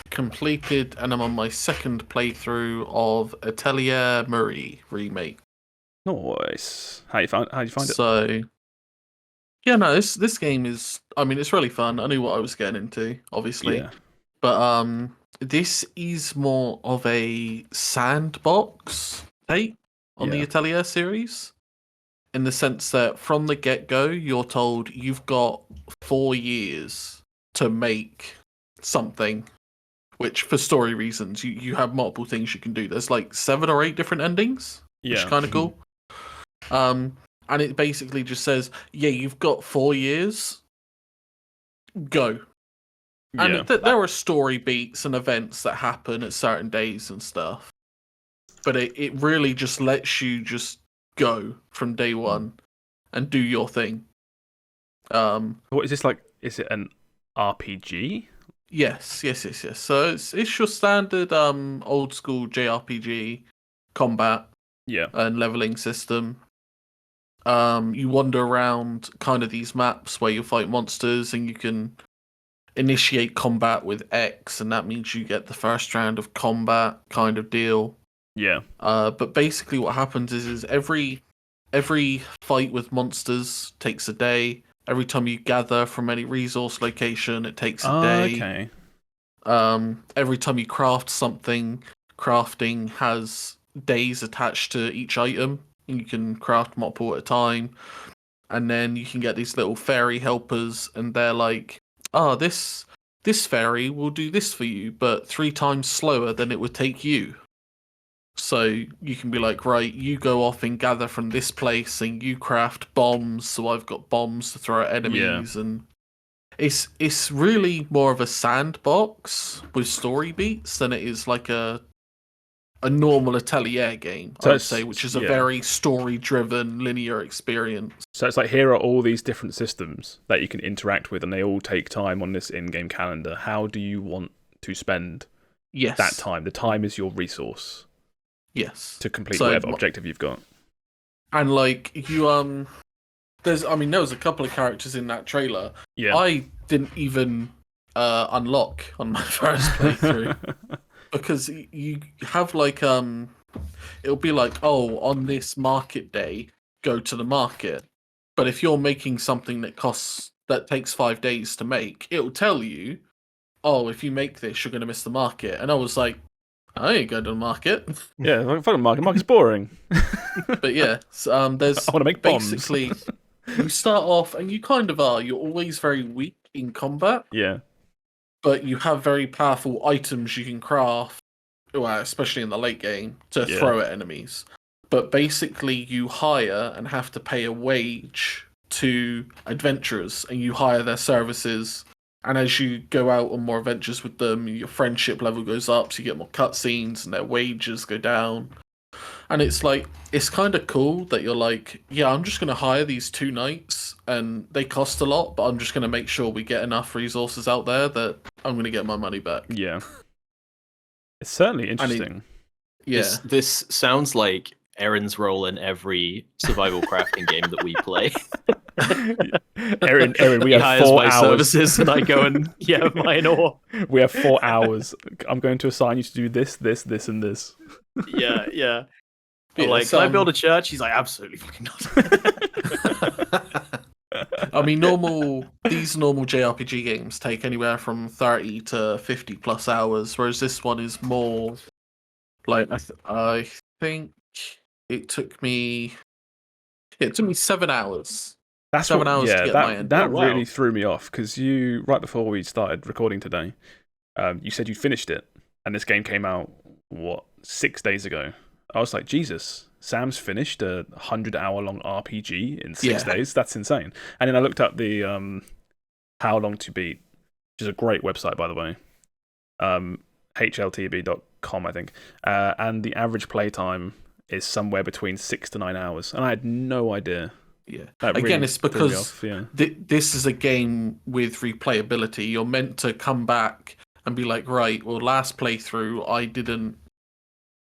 completed, and I'm on my second playthrough of Atelier Remake. Nice. How you find it? So, this game is. I mean, it's really fun. I knew what I was getting into, obviously, but this is more of a sandbox take on the Atelier series, in the sense that from the get-go, you're told you've got 4 years to make something, which for story reasons, you have multiple things you can do. There's like 7 or 8 different endings. which is kind of cool. And it basically just says, yeah, you've got 4 years. Go. And there are story beats and events that happen at certain days and stuff. But it really just lets you just go from day one and do your thing. What is this like? Is it an RPG? Yes. So it's your standard old school JRPG combat and leveling system. You wander around kind of these maps where you fight monsters and you can initiate combat with X, and that means you get the first round of combat kind of deal. Yeah. But basically what happens is every fight with monsters takes a day. Every time you gather from any resource location, it takes a day. Okay. Every time you craft something, crafting has days attached to each item. And you can craft multiple at a time. And then you can get these little fairy helpers, and they're like, this fairy will do this for you, but 3 times slower than it would take you. So you can be like, right, you go off and gather from this place, and you craft bombs, so I've got bombs to throw at enemies, and it's really more of a sandbox with story beats than it is like a normal Atelier game, I would say, which is a very story-driven, linear experience. So it's like, here are all these different systems that you can interact with, and they all take time on this in-game calendar. How do you want to spend that time? The time is your resource. Yes. To complete whatever objective you've got. And like you there was a couple of characters in that trailer. Yeah. I didn't even unlock on my first playthrough. Because you have like it'll be like, on this market day, go to the market. But if you're making something that takes 5 days to make, it'll tell you, if you make this, you're gonna miss the market. And I was like, I ain't going to the market. Yeah, fucking market. Market's boring. But yeah, there's I want to make bombs. Basically, you start off and you kind of are. You're always very weak in combat. Yeah. But you have very powerful items you can craft, especially in the late game, to throw at enemies. But basically, you hire and have to pay a wage to adventurers, and you hire their services. And as you go out on more adventures with them, your friendship level goes up, so you get more cutscenes, and their wages go down. And it's like, it's kind of cool that you're like, I'm just going to hire these 2 knights, and they cost a lot, but I'm just going to make sure we get enough resources out there that I'm going to get my money back. Yeah. It's certainly interesting. This sounds like Aaron's role in every survival crafting game that we play. Aaron, we have 4 hours. Services, and I go and mine ore. We have 4 hours. I'm going to assign you to do this, and this. Yeah. I'm like, can I build a church? He's like, absolutely fucking not. I mean, these normal JRPG games take anywhere from 30 to 50 plus hours, whereas this one is more like, I think it took me 7 hours. That's 7 hours to get my end. That really threw me off, because right before we started recording today, you said you finished it, and this game came out 6 days ago. I was like, Jesus, Sam's finished a 100-hour-long RPG in 6 days. That's insane. And then I looked up the How Long to Beat, which is a great website, by the way. HLTB.com, I think. And the average playtime is somewhere between 6 to 9 hours, and I had no idea. Yeah. Again, it's because this is a game with replayability. You're meant to come back and be like, right, well, last playthrough I didn't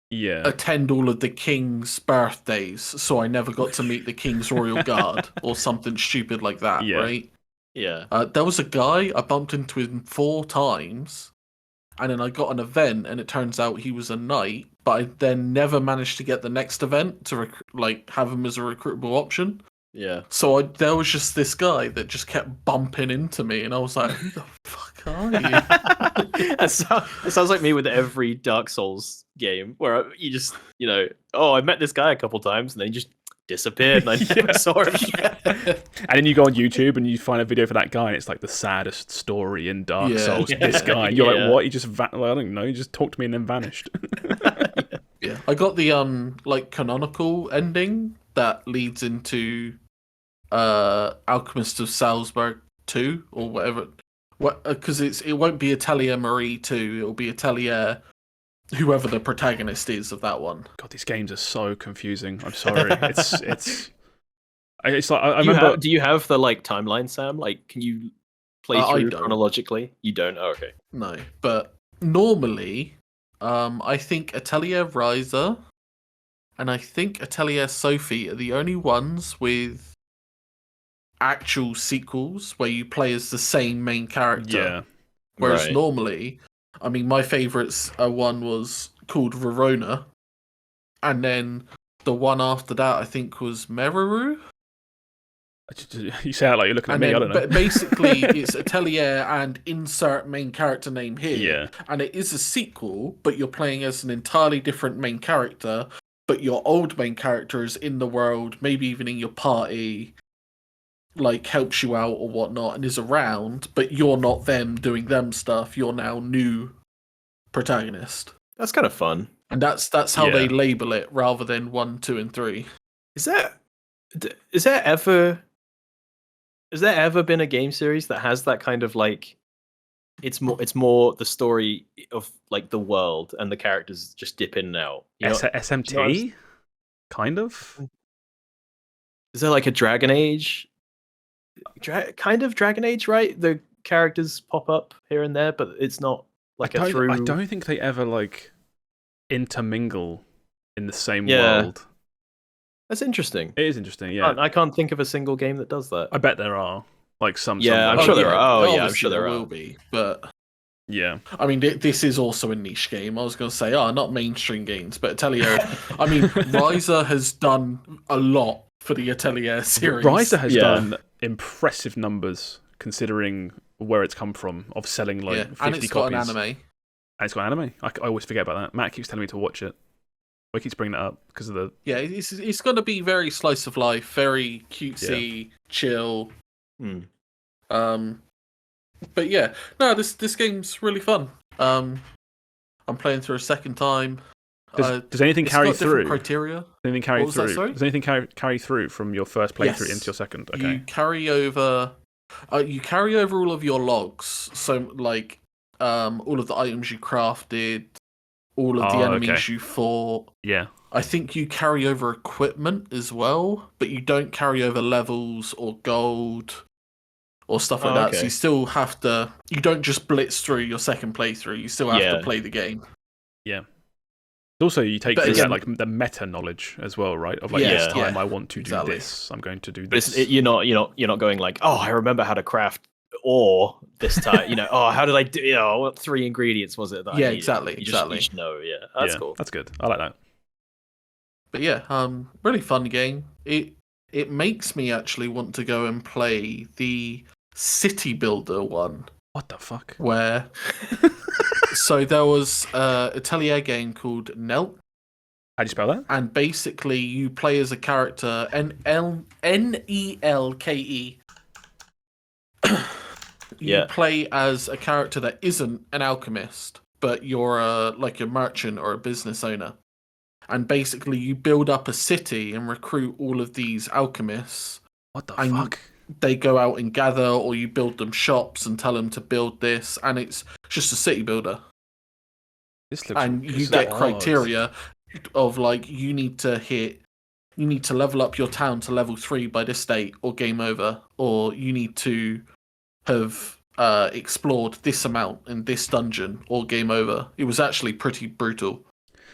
attend all of the king's birthdays, so I never got to meet the king's royal guard, or something stupid like that, right? Yeah. There was a guy, I bumped into him 4 times, and then I got an event, and it turns out he was a knight, but I then never managed to get the next event to have him as a recruitable option. Yeah. So there was just this guy that just kept bumping into me, and I was like, who the fuck are you? It sounds like me with every Dark Souls game, where you just, I met this guy a couple times, and then he just disappeared, and I never saw him again. And then you go on YouTube, and you find a video for that guy, and it's like the saddest story in Dark Souls. This guy, and you're like, what? He just, I don't know, he just talked to me and then vanished. Yeah, I got the like canonical ending that leads into Alchemist of Salzburg 2 or whatever. Because it won't be Atelier Marie 2, it'll be Atelier whoever the protagonist is of that one. God, these games are so confusing. I'm sorry. It's like I remember. Do you have the like timeline, Sam? Like, can you play through chronologically? You don't. Oh, okay. No, but normally, I think Atelier Ryza and I think Atelier Sophie are the only ones with actual sequels where you play as the same main character. Yeah. Whereas normally, I mean, my favourites one was called Verona, and then the one after that I think was Meru. You sound like you're looking at me. I don't know. But basically, it's Atelier and insert main character name here. Yeah. And it is a sequel, but you're playing as an entirely different main character. But your old main character is in the world, maybe even in your party, like helps you out or whatnot, and is around. But you're not them doing them stuff. You're now new protagonist. That's kind of fun. And that's how they label it, rather than 1, 2, and 3. Is there ever been a game series that has that kind of like it's more the story of like the world and the characters just dip in and out? SMT? Kind of? Is there like a Dragon Age? Kind of Dragon Age, right? The characters pop up here and there, but it's not like I don't think they ever like intermingle in the same world. That's interesting. It is interesting, yeah. I can't think of a single game that does that. I bet there are. Like some. Yeah, I'm sure there are. Oh, yeah, I'm sure there will be. But yeah, I mean, this is also a niche game. I was going to say, not mainstream games, but Atelier. I mean, Ryza has done a lot for the Atelier series. Ryza has done impressive numbers considering where it's come from, of selling like 50 and it's copies. Got an anime. And it's got anime. I always forget about that. Matt keeps telling me to watch it. He keeps bringing it up because of the. Yeah, it's going to be very slice of life, very cutesy, chill. But yeah, no, this game's really fun. I'm playing through a second time. Does anything carry through? Criteria. Anything carry through? Does anything carry through from your first playthrough into your second? Okay. You carry over. You carry over all of your logs. So like, all of the items you crafted, all of the enemies you fought. Yeah. I think you carry over equipment as well, but you don't carry over levels or gold or stuff like that. So you still have to. You don't just blitz through your second playthrough. You still have to play the game. Yeah. Also, you take through like the meta knowledge as well, right? Of like this time I want to do this. I'm going to do this. You're not going like, oh, I remember how to craft ore this time. Oh, how did I do? What 3 ingredients was it? That I needed? Exactly. You just know. Yeah, that's cool. That's good. I like that. But yeah, really fun game. It makes me actually want to go and play the City Builder one. What the fuck? Where? So there was an Atelier game called Nelk. How do you spell that? And basically, you play as a character Nelke. You play as a character that isn't an alchemist, but you're a merchant or a business owner. And basically, you build up a city and recruit all of these alchemists. What the fuck? They go out and gather, or you build them shops and tell them to build this, and it's just a city builder. You get criteria of like you need to level up your town to level 3 by this date, or game over, or you need to have explored this amount in this dungeon, or game over. It was actually pretty brutal.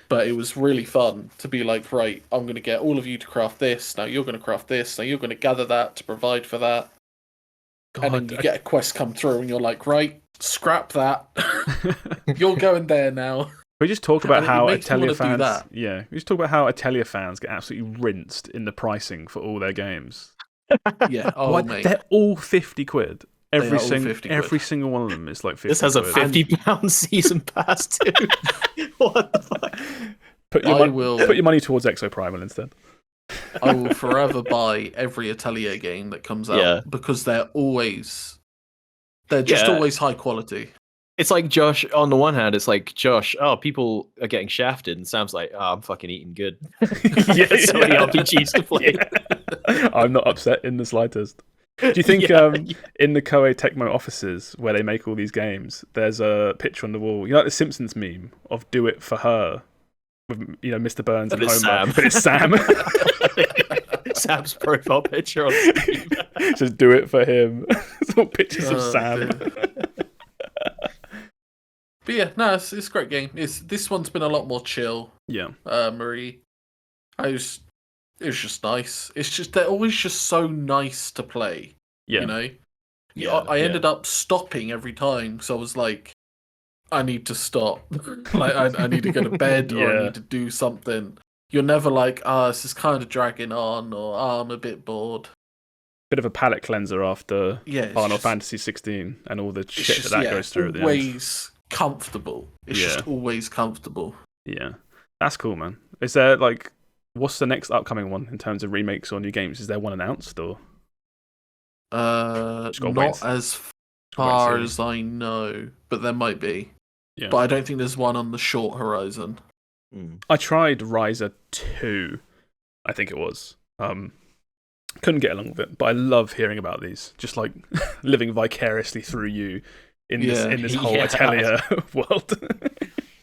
But it was really fun to be like, right, I'm going to get all of you to craft this. Now you're going to craft this. Now you're going to gather that to provide for that. God, and then you get a quest come through and you're like, right, scrap that. You're going there now. We just talk about how Atelier fans. Yeah, we just talk about how Atelier fans get absolutely rinsed in the pricing for all their games. Yeah, mate. They're all 50 quid. Every single one of them is like 50 This has quid. a £50 season pass too. What the fuck? Put your money towards Exoprimal instead. I will forever buy every Atelier game that comes out because they're just always high quality. It's like Josh. On the one hand, it's like Josh. Oh, people are getting shafted, and Sam's like, "Oh, I'm fucking eating good." There's so many RPGs to play. Yeah. I'm not upset in the slightest. Do you think in the Koei Tecmo offices where they make all these games, there's a picture on the wall? You know, like the Simpsons meme of "Do it for her," with Mr. Burns and Homer, but it's Sam. Sam's profile picture on Steam. Just do it for him. It's all pictures of Sam. But yeah, no, it's a great game. This one's been a lot more chill. Yeah, Marie, it was just nice. It's just they're always just so nice to play. Yeah, I ended up stopping every time, so I was like, I need to stop. Like I need to go to bed or I need to do something. You're never like, this is kind of dragging on, or I'm a bit bored. Bit of a palate cleanser after Final Fantasy 16 and all the shit that goes through at the end. Always comfortable. It's just always comfortable. Yeah, that's cool, man. Is there what's the next upcoming one in terms of remakes or new games? Is there one announced or? Not as far as I know, but there might be. Yeah. But I don't think there's one on the short horizon. I tried Ryza 2, I think it was. Couldn't get along with it, but I love hearing about these. Just like living vicariously through you in this whole Atelier world.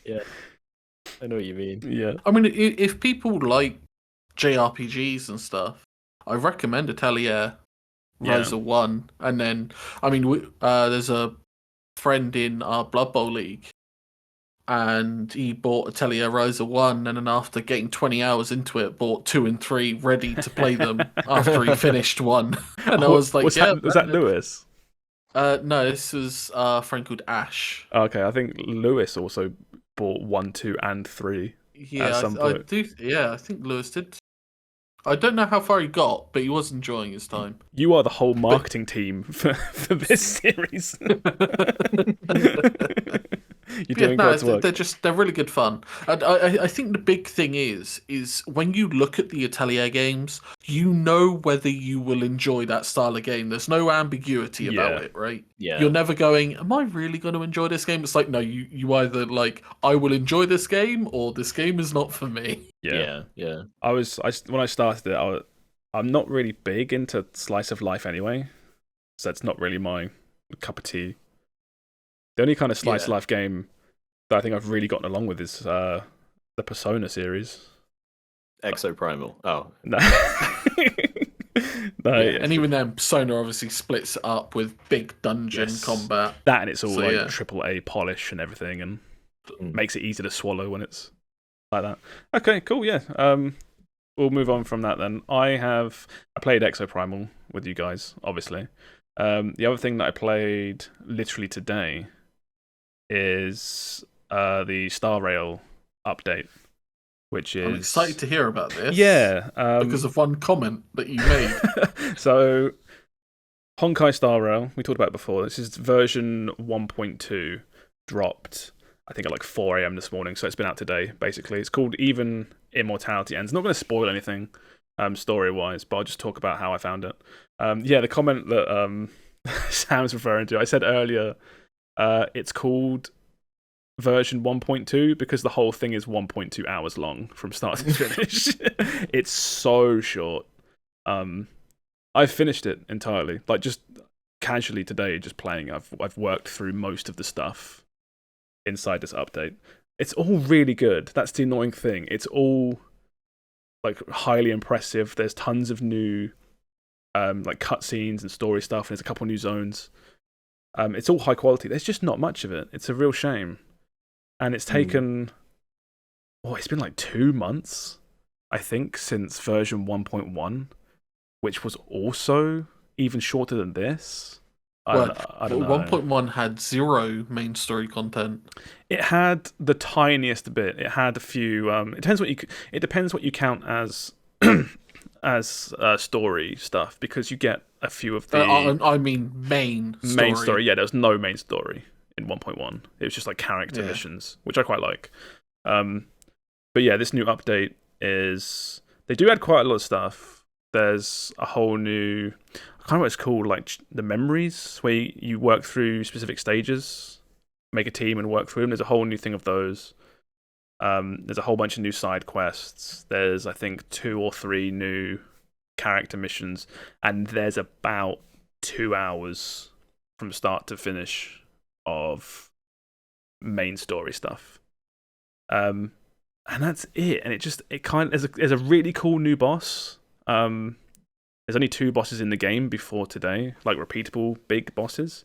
Yeah, I know what you mean. Yeah, I mean, if people like JRPGs and stuff, I recommend Atelier, Ryza 1, and then there's a friend in our Blood Bowl league. And he bought Atelier Ryza 1, and then after getting 20 hours into it, bought 2 and 3 ready to play them after he finished 1. And I was like, was that Lewis? No, this was a friend called Ash. Okay, I think Lewis also bought 1, 2, and 3 at some point. I think Lewis did. I don't know how far he got, but he was enjoying his time. You are the whole marketing team for this series. You're doing God's work. They're really good fun. And I think the big thing is when you look at the Atelier games, you know whether you will enjoy that style of game. There's no ambiguity about it, right? Yeah. You're never going, am I really going to enjoy this game? It's like, no, you either like, I will enjoy this game, or this game is not for me. Yeah. When I started it, I'm not really big into slice of life anyway, so that's not really my cup of tea. The only kind of slice of life game that I think I've really gotten along with is the Persona series. Exoprimal. Oh. No. And even then, Persona obviously splits it up with big dungeon combat. That, and it's all AAA polish and everything, and makes it easy to swallow when it's like that. Okay, cool, yeah. We'll move on from that then. I played Exoprimal with you guys, obviously. The other thing that I played literally today is the Star Rail update, which is... I'm excited to hear about this. Yeah. Because of one comment that you made. So, Honkai Star Rail, we talked about it before. This is version 1.2, dropped, I think, at like 4 a.m. this morning, so it's been out today, basically. It's called Even Immortality Ends. Not going to spoil anything story-wise, but I'll just talk about how I found it. The comment that Sam's referring to, I said earlier, it's called version 1.2 because the whole thing is 1.2 hours long from start to finish. It's so short. I've finished it entirely, like just casually today, just playing. I've worked through most of the stuff inside this update. It's all really good. That's the annoying thing. It's all like highly impressive. There's tons of new like cutscenes and story stuff. And there's a couple new zones. It's all high quality. There's just not much of it. It's a real shame. And it's taken, it's been like 2 months, I think, since version 1.1, which was also even shorter than this. I don't know. 1.1 had 0 main story content. It had the tiniest bit. It had a few. It depends what you count as story stuff, because you get a few of the. I mean main story. Main story. Yeah, there was no main story in 1.1. It was just like character missions, which I quite like. But yeah, this new update is they do add quite a lot of stuff. There's a whole new, I can't remember what it's called, like the memories, where you work through specific stages make a team and work through them. There's a whole new thing of those. There's a whole bunch of new side quests. There's, I think, 2 or 3 new character missions, and there's about 2 hours from start to finish of main story stuff. And that's it. And there's a really cool new boss. There's only 2 bosses in the game before today, like repeatable big bosses.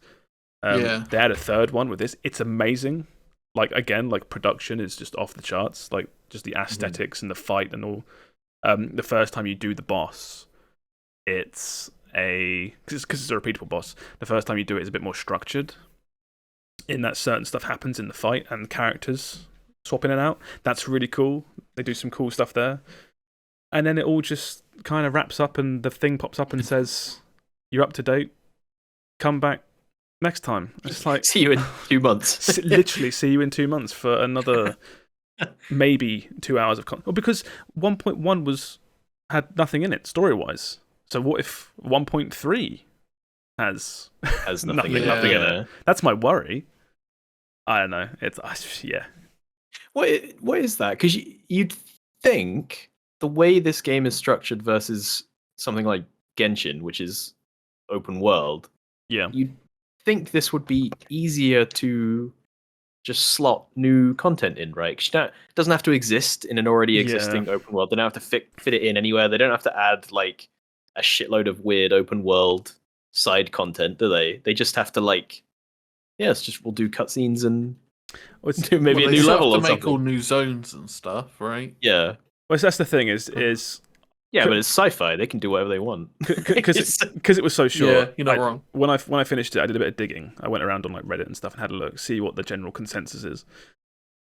They had a 3rd one with this. It's amazing. Like, again, like production is just off the charts. Like, just the aesthetics and the fight and all. The first time you do the boss, because it's a repeatable boss. The first time you do it is a bit more structured, in that certain stuff happens in the fight and characters swap in and out. That's really cool. They do some cool stuff there, and then it all just kind of wraps up, and the thing pops up and says, "You're up to date. Come back next time." It's like, see you in 2 months. Literally, see you in 2 months for another maybe 2 hours of content. Well, because 1.1 had nothing in it story wise. So what if 1.3 has nothing in it? That's my worry. I don't know. What is that? Because you'd think the way this game is structured versus something like Genshin, which is open world, you'd think this would be easier to just slot new content in, right? 'Cause it doesn't have to exist in an already existing open world. They don't have to fit it in anywhere. They don't have to add like a shitload of weird open world side content, do they? They just have to we'll do cutscenes and do maybe a new level or something. Make all new zones and stuff, right? Yeah. Well, that's the thing is but it's sci-fi. They can do whatever they want because it was so short. Yeah, you're not wrong. When I finished it, I did a bit of digging. I went around on like Reddit and stuff and had a look, see what the general consensus is.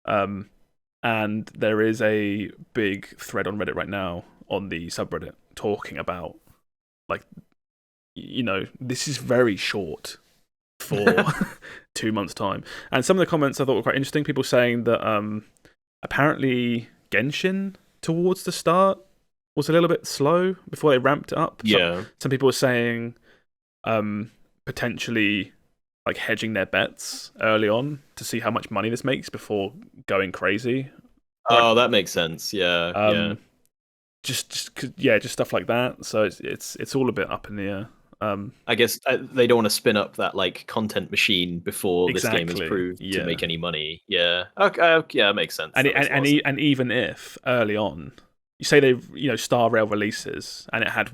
And there is a big thread on Reddit right now on the subreddit talking about this is very short for 2 months' time. And some of the comments I thought were quite interesting. People saying that apparently Genshin towards the start was a little bit slow before they ramped it up. Some people were saying potentially like hedging their bets early on to see how much money this makes before going crazy. Oh, that makes sense. Yeah. Just stuff like that. So it's all a bit up in the air. I guess they don't want to spin up that like content machine before this game is proved to make any money. Yeah. Okay. Yeah, it makes sense. And even if early on, you say they Star Rail releases and it had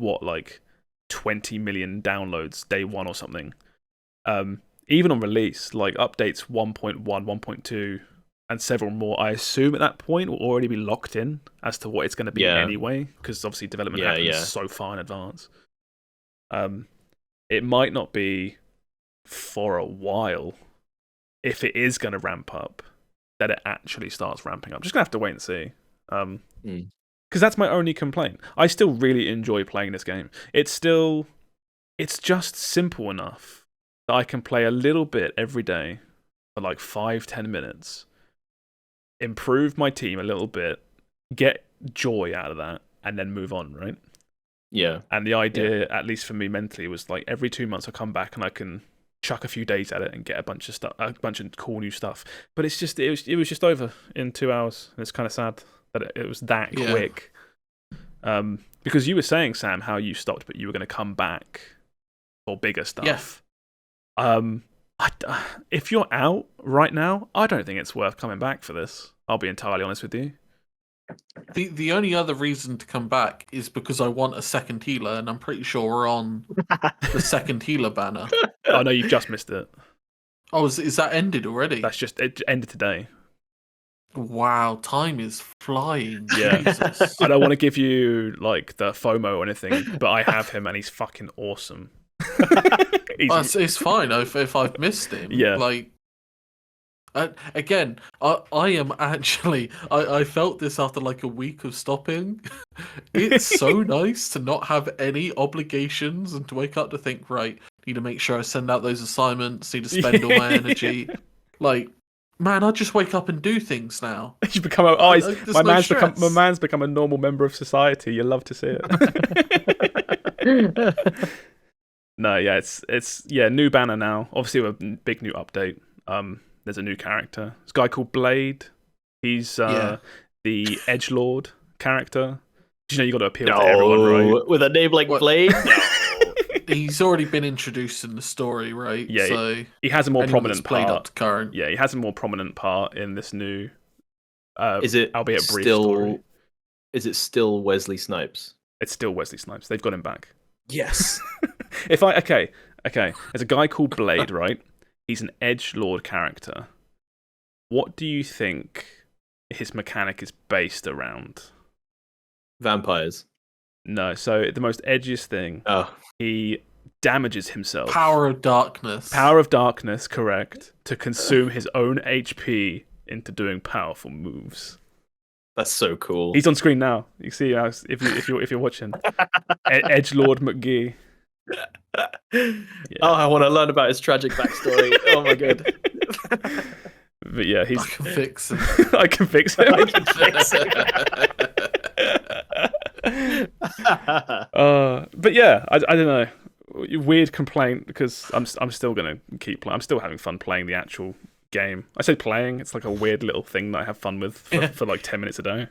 20 million downloads day one or something. Even on release, like updates 1.1, 1.2, and several more, I assume at that point will already be locked in as to what it's going to be anyway, because obviously development happens so far in advance. It might not be for a while, if it is going to ramp up, that it actually starts ramping up. Just going to have to wait and see. Because that's my only complaint. I still really enjoy playing this game. It's just simple enough that I can play a little bit every day for 5-10 minutes, improve my team a little bit, get joy out of that, and then move on, right? Yeah. And the idea, at least for me mentally, was every 2 months I come back and I can chuck a few days at it and get a bunch of cool new stuff. But it was just over in 2 hours. And it's kind of sad that it was that quick. Because you were saying, Sam, how you stopped, but you were going to come back for bigger stuff. Yeah. If you're out right now, I don't think it's worth coming back for this. I'll be entirely honest with you. The only other reason to come back is because I want a second healer, and I'm pretty sure we're on the second healer banner. Oh no, you've just missed it. Oh, is that ended already? It ended today. Wow, time is flying. Yeah. Jesus. I don't want to give you the FOMO or anything, but I have him and he's fucking awesome. It's fine if I've missed him. Yeah. Again, I am actually. I felt this after a week of stopping. It's so nice to not have any obligations and to wake up to think, right, need to make sure I send out those assignments, need to spend all my energy. Man, I just wake up and do things now. You become my man's become a normal member of society. You love to see it. No, yeah, it's new banner now. Obviously, a big new update. there's a new character. This guy called Blade. He's the edgelord character. You got to appeal to everyone, right? With a name like Blade? He's already been introduced in the story, right? Yeah, so he has a more prominent played part. Up to current. Yeah, he has a more prominent part in this new, is it albeit brief story. Is it still Wesley Snipes? It's still Wesley Snipes. They've got him back. Yes. Okay. There's a guy called Blade, right? He's an edgelord character. What do you think his mechanic is based around? Vampires. No, so the most edgiest thing. Oh. He damages himself. Power of darkness. Power of darkness, correct. To consume his own HP into doing powerful moves. That's so cool. He's on screen now. You see if you're watching. Edgelord McGee. Oh, I want to learn about his tragic backstory. Oh my god. But yeah, I can fix him. I can fix him. But yeah, I don't know. Weird complaint because I'm still gonna keep playing. I'm still having fun playing the actual game. I say playing. It's like a weird little thing that I have fun with for like 10 minutes a day.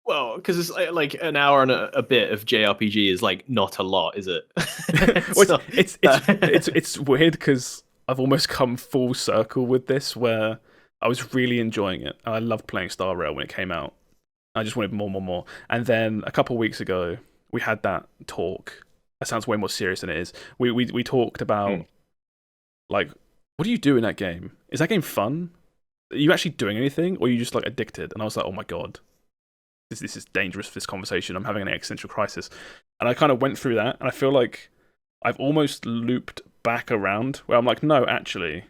Well, because it's like an hour and a bit of JRPG is like not a lot, is it? It's weird because I've almost come full circle with this, where I was really enjoying it. I loved playing Star Rail when it came out. I just wanted more. And then a couple of weeks ago, we had that talk. That sounds way more serious than it is. We talked about like, what do you do in that game? Is that game fun? Are you actually doing anything, or are you just like addicted? And I was like, oh my god, this is dangerous for this conversation. I'm having an existential crisis. And I kind of went through that, and I feel like I've almost looped back around where I'm like, no, actually,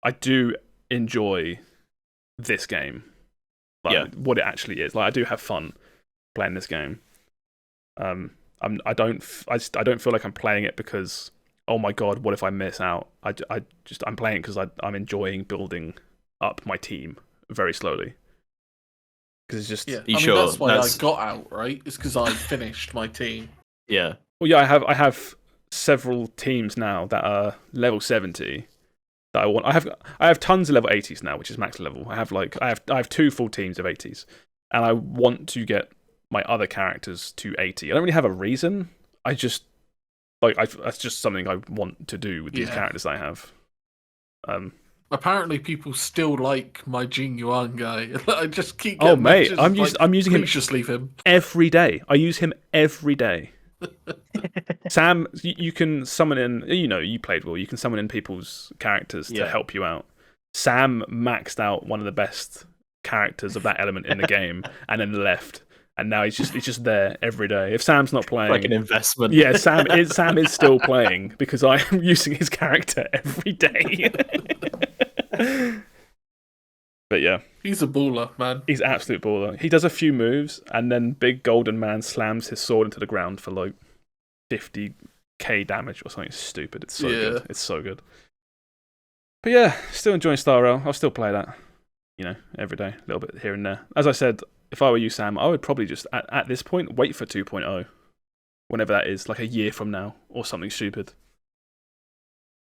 I do enjoy this game. Like, what it actually is. Like, I do have fun playing this game. I don't feel like I'm playing it because, oh my god, what if I miss out? I'm playing it because I'm enjoying building up my team very slowly. Because it's just that's why I got out, right? It's because I finished my team. Yeah. Well, yeah, I have several teams now that are level 70 that I want. I have tons of level 80s now, which is max level. I have 2 full teams of 80s, and I want to get my other characters to 80. I don't really have a reason. I just that's just something I want to do with these characters I have. Apparently, people still like my Jing Yuan guy. I just keep. Oh mate, I'm using him. Just leave him every day. I use him every day. Sam, you can summon in. You played well. You can summon in people's characters to help you out. Sam maxed out one of the best characters of that element in the game, and then left. And now he's just there every day. If Sam's not playing, like an investment. Yeah, Sam is still playing because I am using his character every day. But yeah, he's a baller, man. He's absolute baller. He does a few moves, and then Big Golden Man slams his sword into the ground for like 50k damage or something stupid. It's so good. It's so good. But yeah, still enjoying Star Rail. I'll still play that, every day, a little bit here and there. As I said, if I were you, Sam, I would probably just, at this point, wait for 2.0. Whenever that is, like a year from now, or something stupid.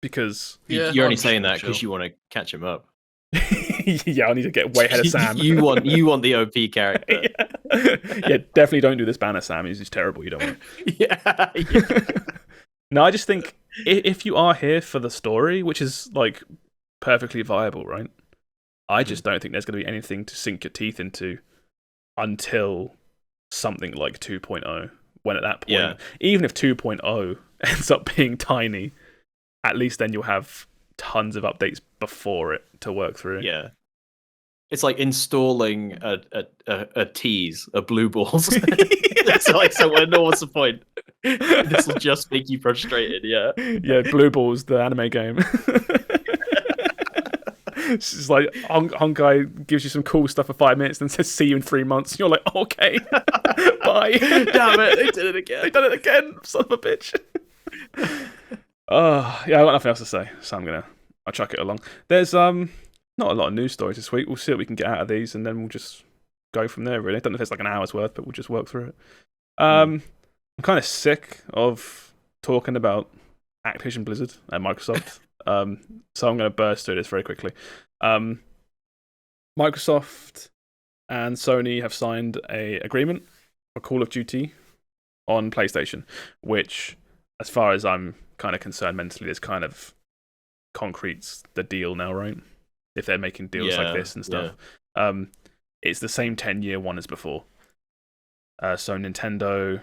Because... You're only saying that because you want to catch him up. Yeah, I need to get way ahead of Sam. You want the OP character. Yeah, definitely don't do this banner, Sam. He's just terrible. You don't want it. Yeah. No, I just think, if you are here for the story, which is, like, perfectly viable, right? I just don't think there's going to be anything to sink your teeth into until something like 2.0, when at that point, even if 2.0 ends up being tiny, at least then you'll have tons of updates before it to work through. Yeah. It's like installing a tease, a blue balls. So what's the point? This will just make you frustrated, yeah. Yeah, Blue Balls, the anime game. It's just like Honkai gives you some cool stuff for 5 minutes and says see you in 3 months. You're like, okay, bye. Damn it, they did it again. They done it again, son of a bitch. Yeah, I got nothing else to say, so I'll chuck it along. There's not a lot of news stories this week. We'll see what we can get out of these, and then we'll just go from there, really. I don't know if it's like an hour's worth, but we'll just work through it. I'm kind of sick of talking about Activision Blizzard and Microsoft. So I'm going to burst through this very quickly. Microsoft and Sony have signed a agreement for Call of Duty on PlayStation, which, as far as I'm kind of concerned mentally, is kind of concretes the deal now, right? If they're making deals like this and stuff. Yeah. It's the same 10-year one as before. So Nintendo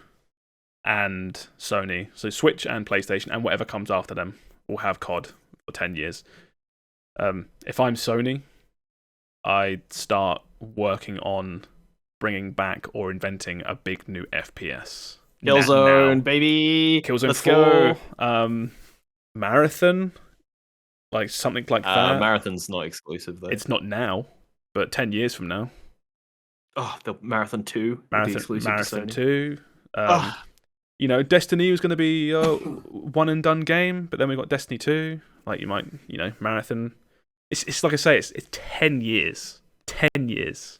and Sony, so Switch and PlayStation and whatever comes after them will have COD for 10 years. If I'm Sony, I'd start working on bringing back or inventing a big new FPS. Killzone, baby! Killzone Let's 4, go. Marathon, like something like that. Marathon's not exclusive, though. It's not now, but 10 years from now. Oh, the Marathon 2 will be exclusive Marathon to Sony. 2. Destiny was going to be a one-and-done game, but then we got Destiny 2. Like, you might, Marathon... It's like I say, it's 10 years. 10 years.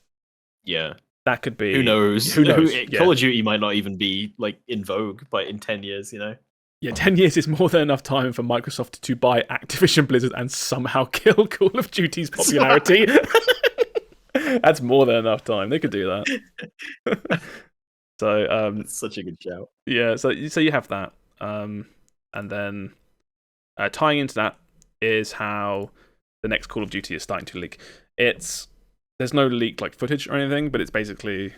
Yeah. That could be... Who knows? Call of Duty might not even be like in vogue in 10 years, Yeah, 10 years is more than enough time for Microsoft to buy Activision Blizzard and somehow kill Call of Duty's popularity. That's more than enough time. They could do that. So, it's such a good shout. Yeah, so you have that. And then tying into that is how the next Call of Duty is starting to leak. There's no leak like footage or anything, but it's basically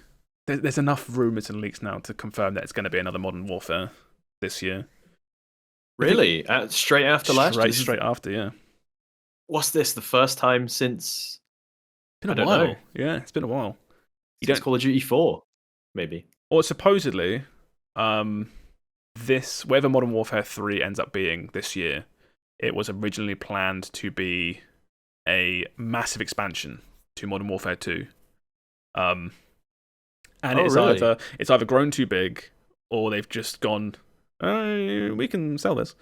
there's enough rumors and leaks now to confirm that it's going to be another Modern Warfare this year. Really? Straight after last year? Straight after, yeah. What's this? The first time since... It's been a while. Know. Yeah, it's been a while. Since Call of Duty 4, maybe. Or supposedly, whatever Modern Warfare 3 ends up being this year, it was originally planned to be a massive expansion to Modern Warfare 2. And it's either grown too big, or they've just gone, we can sell this.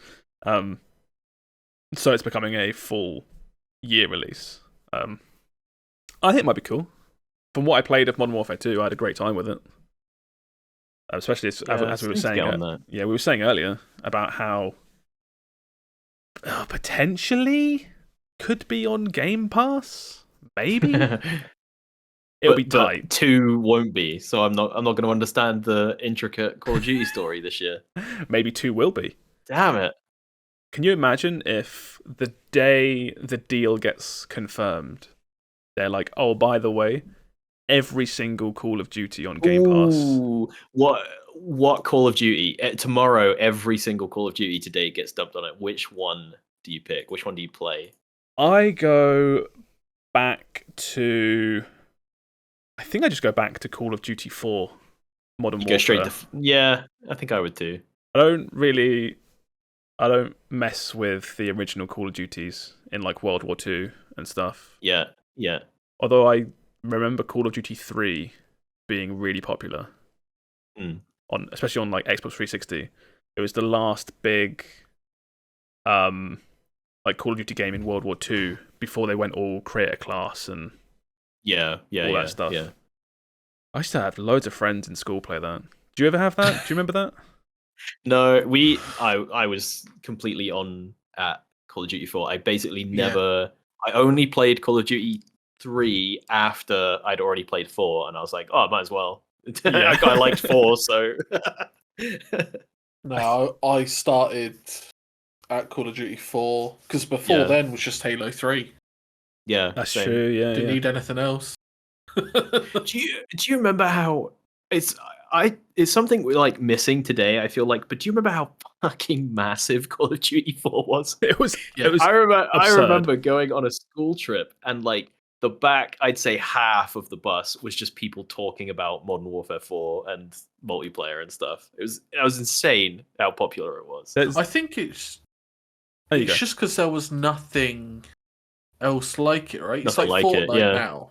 So it's becoming a full year release. I think it might be cool. From what I played of Modern Warfare 2, I had a great time with it. Especially as we were saying, we were saying earlier about how potentially could be on Game Pass. Maybe it'll be tight. 2 won't be, so I'm not going to understand the intricate Call of Duty story this year. Maybe 2 will be. Damn it! Can you imagine if the day the deal gets confirmed, they're like, oh, by the way, every single Call of Duty on Game Pass. What Call of Duty? Tomorrow, every single Call of Duty today gets dumped on it. Which one do you pick? Which one do you play? I go back to... I think I just go back to Call of Duty 4 Modern Warfare. Go straight to... Yeah, I think I would too. I don't mess with the original Call of Duties in like World War II and stuff. Yeah. Although I remember Call of Duty 3 being really popular, especially on like Xbox 360. It was the last big, like Call of Duty game in World War II before they went all creator class and all that stuff. Yeah. I used to have loads of friends in school play that. Do you ever have that? Do you remember that? No, I was completely on at Call of Duty 4. I basically never. I only played Call of Duty 3 after I'd already played 4, and I was like, oh, I might as well. I liked 4, so. No, I started at Call of Duty 4 because before then was just Halo 3. Yeah, that's true. Yeah, didn't need anything else. Do you remember how it's something we're like missing today? I feel like, but do you remember how fucking massive Call of Duty 4 was? It was. I remember going on a school trip and like the back, I'd say half of the bus was just people talking about Modern Warfare 4 and multiplayer and stuff. It was insane how popular it was. I think it's just because there was nothing else like it, right? Nothing it's like Fortnite now.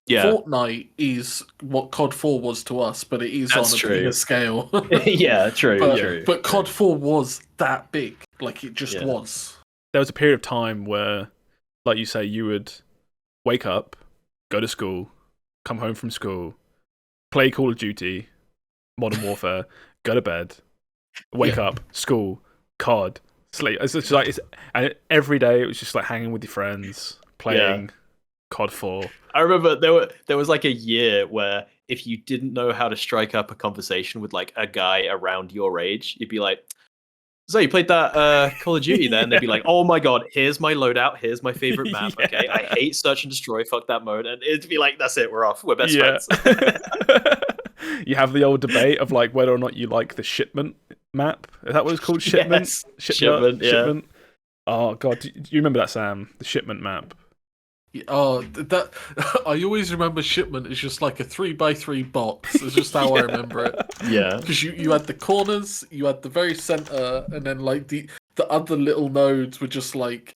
Yeah. Fortnite is what COD 4 was to us, but it is on a bigger scale. Yeah, true. But COD 4 was that big. Like, it just was. There was a period of time where, like you say, you would wake up, go to school, come home from school, play Call of Duty, Modern Warfare, go to bed, wake up, school, COD, sleep. And every day it was just like hanging with your friends, playing COD 4. I remember there was like a year where if you didn't know how to strike up a conversation with like a guy around your age, you'd be like, "So you played that Call of Duty then?" They'd be like, "Oh my god, here's my loadout, here's my favorite map. Okay, I hate search and destroy. Fuck that mode." And it'd be like, "That's it, we're off. We're best friends." You have the old debate of like whether or not you like the shipment map. Is that what it's called? Shipment. Yes. Shipment. Oh god, do you remember that, Sam? The shipment map. Oh, that I always remember shipment is just like a 3x3 box. It's just how I remember it. Yeah, because you had the corners, you had the very center, and then like the other little nodes were just like.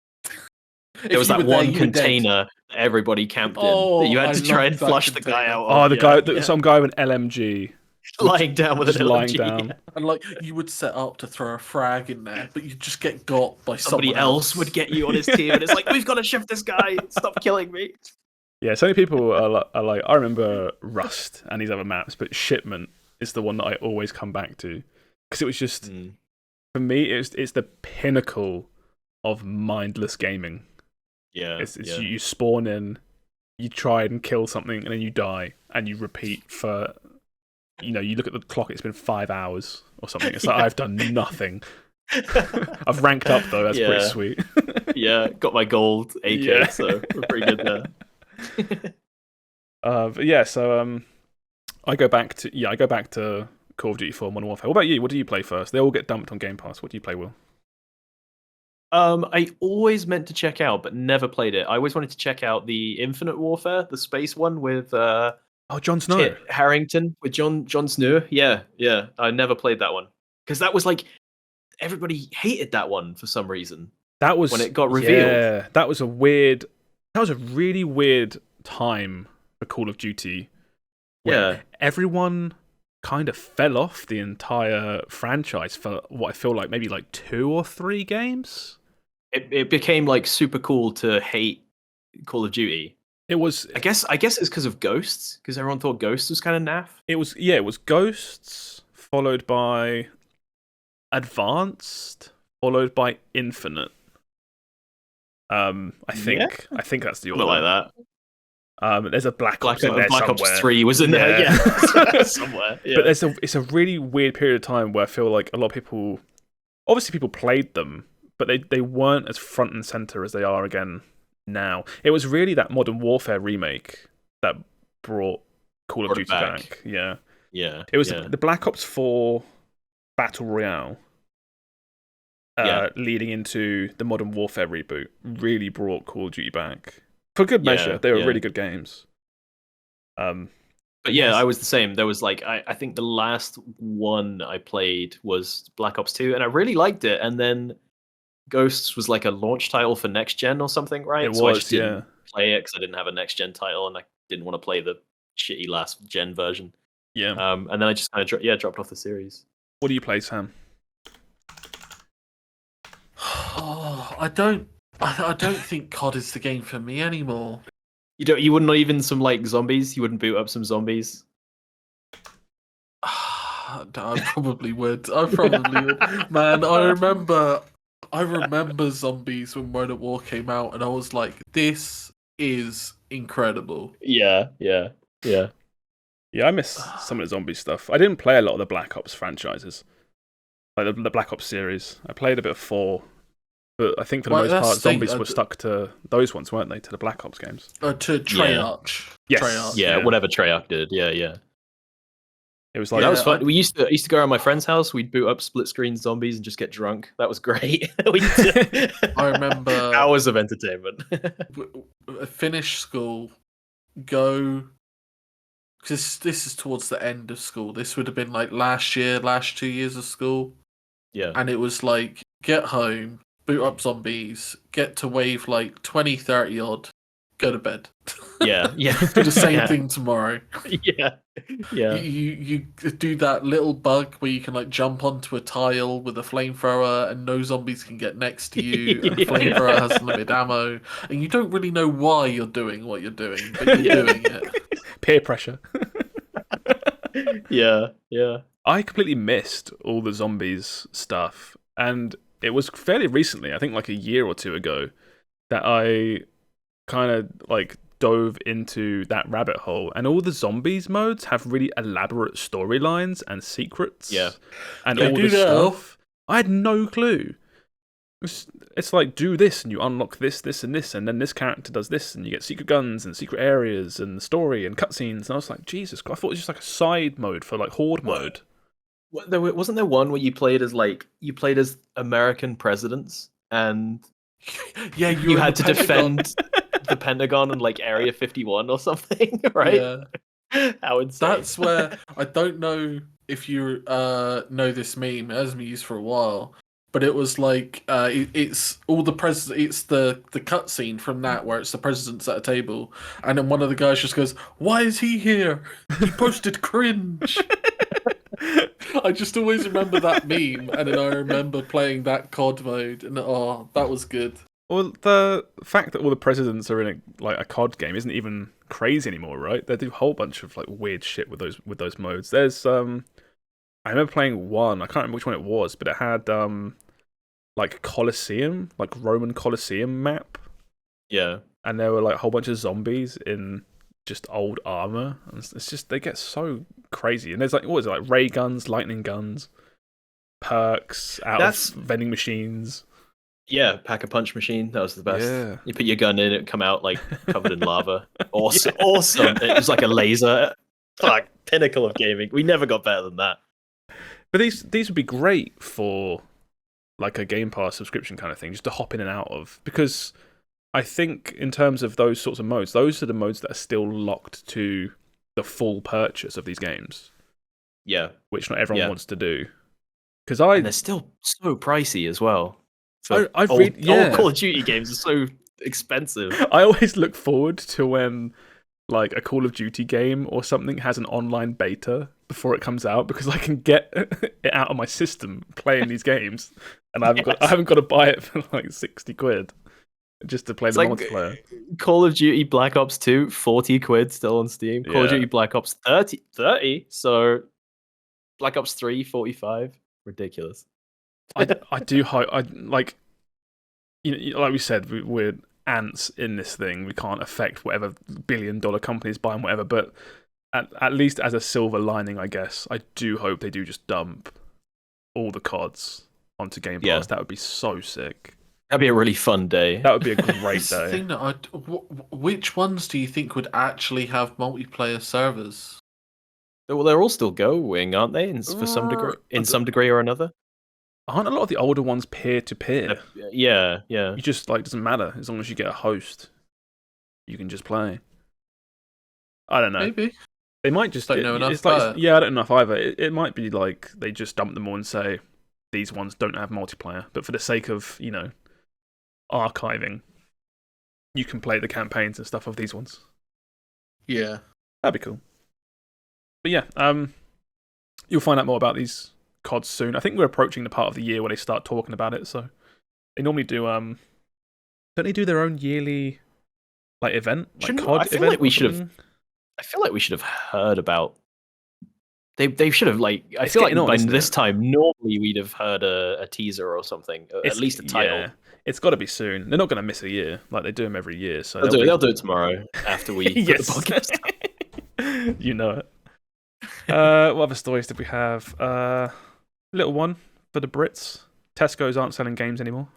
There was that one container that everybody camped in. That you had to try and flush the guy out. Oh, the guy, some guy with an LMG. Lying down with an LMG. Lying down. And like you would set up to throw a frag in there, but you'd just get got by somebody else would get you on his team, and it's like, we've got to shift this guy. Stop killing me. Yeah, so many people are like, I remember Rust and these other maps, but Shipment is the one that I always come back to because it was just for me, it's the pinnacle of mindless gaming. Yeah, you spawn in, you try and kill something, and then you die, and you repeat for. You know, you look at the clock, it's been 5 hours or something. It's like, I've done nothing. I've ranked up, though. That's pretty sweet. Yeah, got my gold AK, so we're pretty good there. But yeah, so I go back to Call of Duty 4 Modern Warfare. What about you? What do you play first? They all get dumped on Game Pass. What do you play, Will? I always meant to check out, but never played it. I always wanted to check out the Infinite Warfare, the space one with... Jon Snow. Kit Harington with Jon Snow. Yeah. I never played that one because that was like everybody hated that one for some reason. That was when it got revealed. Yeah, that was a really weird time for Call of Duty. Yeah, everyone kind of fell off the entire franchise for what I feel like maybe like 2 or 3 games. It became like super cool to hate Call of Duty. It was. I guess it's because of Ghosts, because everyone thought Ghosts was kind of naff. It was Ghosts, followed by Advanced, followed by Infinite. I think that's the order. Like that. There's a Black Ops in there Black somewhere. Ops 3 was in there, yeah. Somewhere. Yeah. But it's a really weird period of time where I feel like a lot of people, obviously people played them, but they weren't as front and center as they are again now. It was really that Modern Warfare remake that brought Call of Duty back. Yeah. It was the Black Ops 4 Battle Royale leading into the Modern Warfare reboot really brought Call of Duty back. For good measure. They were really good games. But yeah, I was the same. There was like, I think the last one I played was Black Ops 2, and I really liked it. And then Ghosts was like a launch title for next gen or something, right? It was, so I just didn't play it because I didn't have a next gen title, and I didn't want to play the shitty last gen version. Yeah. And then I just kind of dropped off the series. What do you play, Sam? I don't think COD is the game for me anymore. You wouldn't even some like zombies? You wouldn't boot up some zombies? I probably would. Man, I remember zombies when World at War came out, and I was like, this is incredible. Yeah, I miss some of the zombie stuff. I didn't play a lot of the Black Ops franchises. Like the Black Ops series. I played a bit of 4. But I think for the most part, zombies were stuck to those ones, weren't they? To the Black Ops games. To Treyarch. Yes. Treyarch. Whatever Treyarch did. Yeah. It was like that was fun. We used to go around my friend's house. We'd boot up split screen zombies and just get drunk. That was great. I remember hours of entertainment. Finish school, go. Because this is towards the end of school. This would have been like last 2 years of school. Yeah. And it was like, get home, boot up zombies, get to wave like 20, 30 odd, go to bed. Yeah. Do the same thing tomorrow. Yeah. You do that little bug where you can like jump onto a tile with a flamethrower and no zombies can get next to you, and the flamethrower has limited ammo, and you don't really know why you're doing what you're doing, but you're doing it. Peer pressure. Yeah. I completely missed all the zombies stuff, and it was fairly recently, I think like a year or 2 ago, that I kind of like dove into that rabbit hole, and all the zombies modes have really elaborate storylines and secrets. And all this stuff. I had no clue. It's like, do this and you unlock this, this, and this, and then this character does this, and you get secret guns and secret areas and the story and cutscenes. And I was like, Jesus Christ, I thought it was just like a side mode for like horde mode. Wasn't there one where you played as American presidents, and you had to defend the Pentagon and like Area 51 or something, right? Yeah. How insane. That's where I don't know if you know this meme. It hasn't been used for a while. But it was like it's all the it's the cutscene from that where it's the presidents at a table, and then one of the guys just goes, "Why is he here? He posted cringe." I just always remember that meme, and then I remember playing that COD mode, and that was good. Well, the fact that all the presidents are in a COD game isn't even crazy anymore, right? They do a whole bunch of like weird shit with those modes. There's I remember playing one. I can't remember which one it was, but it had like Colosseum, like Roman Colosseum map. Yeah. And there were like a whole bunch of zombies in just old armor. And it's just, they get so crazy. And there's like, what is it, like ray guns, lightning guns, perks out of vending machines. Yeah, pack-a-punch machine. That was the best. Yeah. You put your gun in, it come out like covered in lava. Awesome. Yeah. Awesome. It was like a laser. Like pinnacle of gaming. We never got better than that. But these would be great for like a Game Pass subscription kind of thing, just to hop in and out of. Because I think in terms of those sorts of modes, those are the modes that are still locked to the full purchase of these games. Yeah. Which not everyone wants to do. And they're still so pricey as well. So old Call of Duty games are so expensive. I always look forward to when like a Call of Duty game or something has an online beta before it comes out, because I can get it out of my system playing these games, and I haven't got to buy it for like 60 quid just to play the multiplayer. Call of Duty Black Ops 2, 40 quid still on Steam. Call of Duty Black Ops 30. So Black Ops 3, 45. Ridiculous. I do hope, like we said, we're ants in this thing. We can't affect whatever billion-dollar companies buying whatever, but at least as a silver lining, I guess, I do hope they do just dump all the CODs onto Game Pass. Yeah. That would be so sick. That'd be a really fun day. That would be a great day. The thing that which ones do you think would actually have multiplayer servers? Well, they're all still going, aren't they? For some degree, in some degree or another. Aren't a lot of the older ones peer-to-peer? Yeah. You just, like, doesn't matter. As long as you get a host, you can just play. I don't know. Maybe. They might just... Don't know enough it's like, yeah, I don't know enough either. It might be like they just dump them all and say, these ones don't have multiplayer. But for the sake of, archiving, you can play the campaigns and stuff of these ones. Yeah. That'd be cool. But yeah, you'll find out more about these CODs soon. I think we're approaching the part of the year where they start talking about it. So they normally do. Don't they do their own yearly event? COD I feel like we should have. I feel like we should have heard about. They should have I feel like by this time normally we'd have heard a teaser or something, at least a title. Yeah, it's got to be soon. They're not going to miss a year. Like they do them every year. So they'll do it tomorrow after we put the podcast. You know it. What other stories did we have? Little one for the Brits. Tesco's aren't selling games anymore.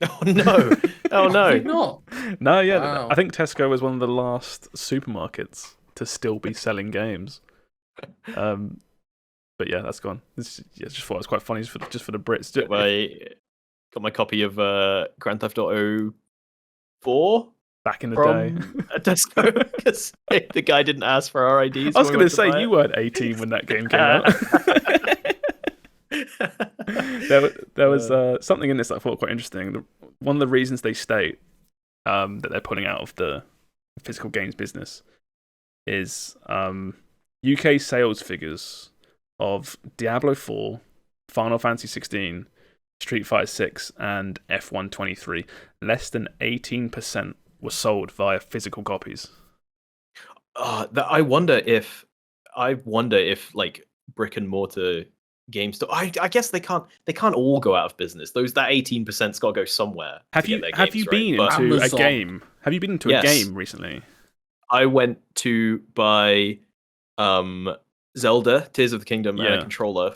Oh no! Oh no! Not. No, yeah. Wow. I think Tesco was one of the last supermarkets to still be selling games. But yeah, that's gone. Just thought it was quite funny just for the Brits. Got my copy of Grand Theft Auto 4. Back in the day. Tesco, because the guy didn't ask for our IDs. I was going to say, you weren't 18 when that game came out. there was something in this that I thought quite interesting. One of the reasons they state that they're pulling out of the physical games business is UK sales figures of Diablo 4, Final Fantasy 16, Street Fighter 6, and F123. Less than 18% were sold via physical copies. I wonder if brick and mortar game store. I guess they can't all go out of business. That 18%'s got to go somewhere. Have you been into a game? Have you been into a game recently? I went to buy Zelda Tears of the Kingdom and a controller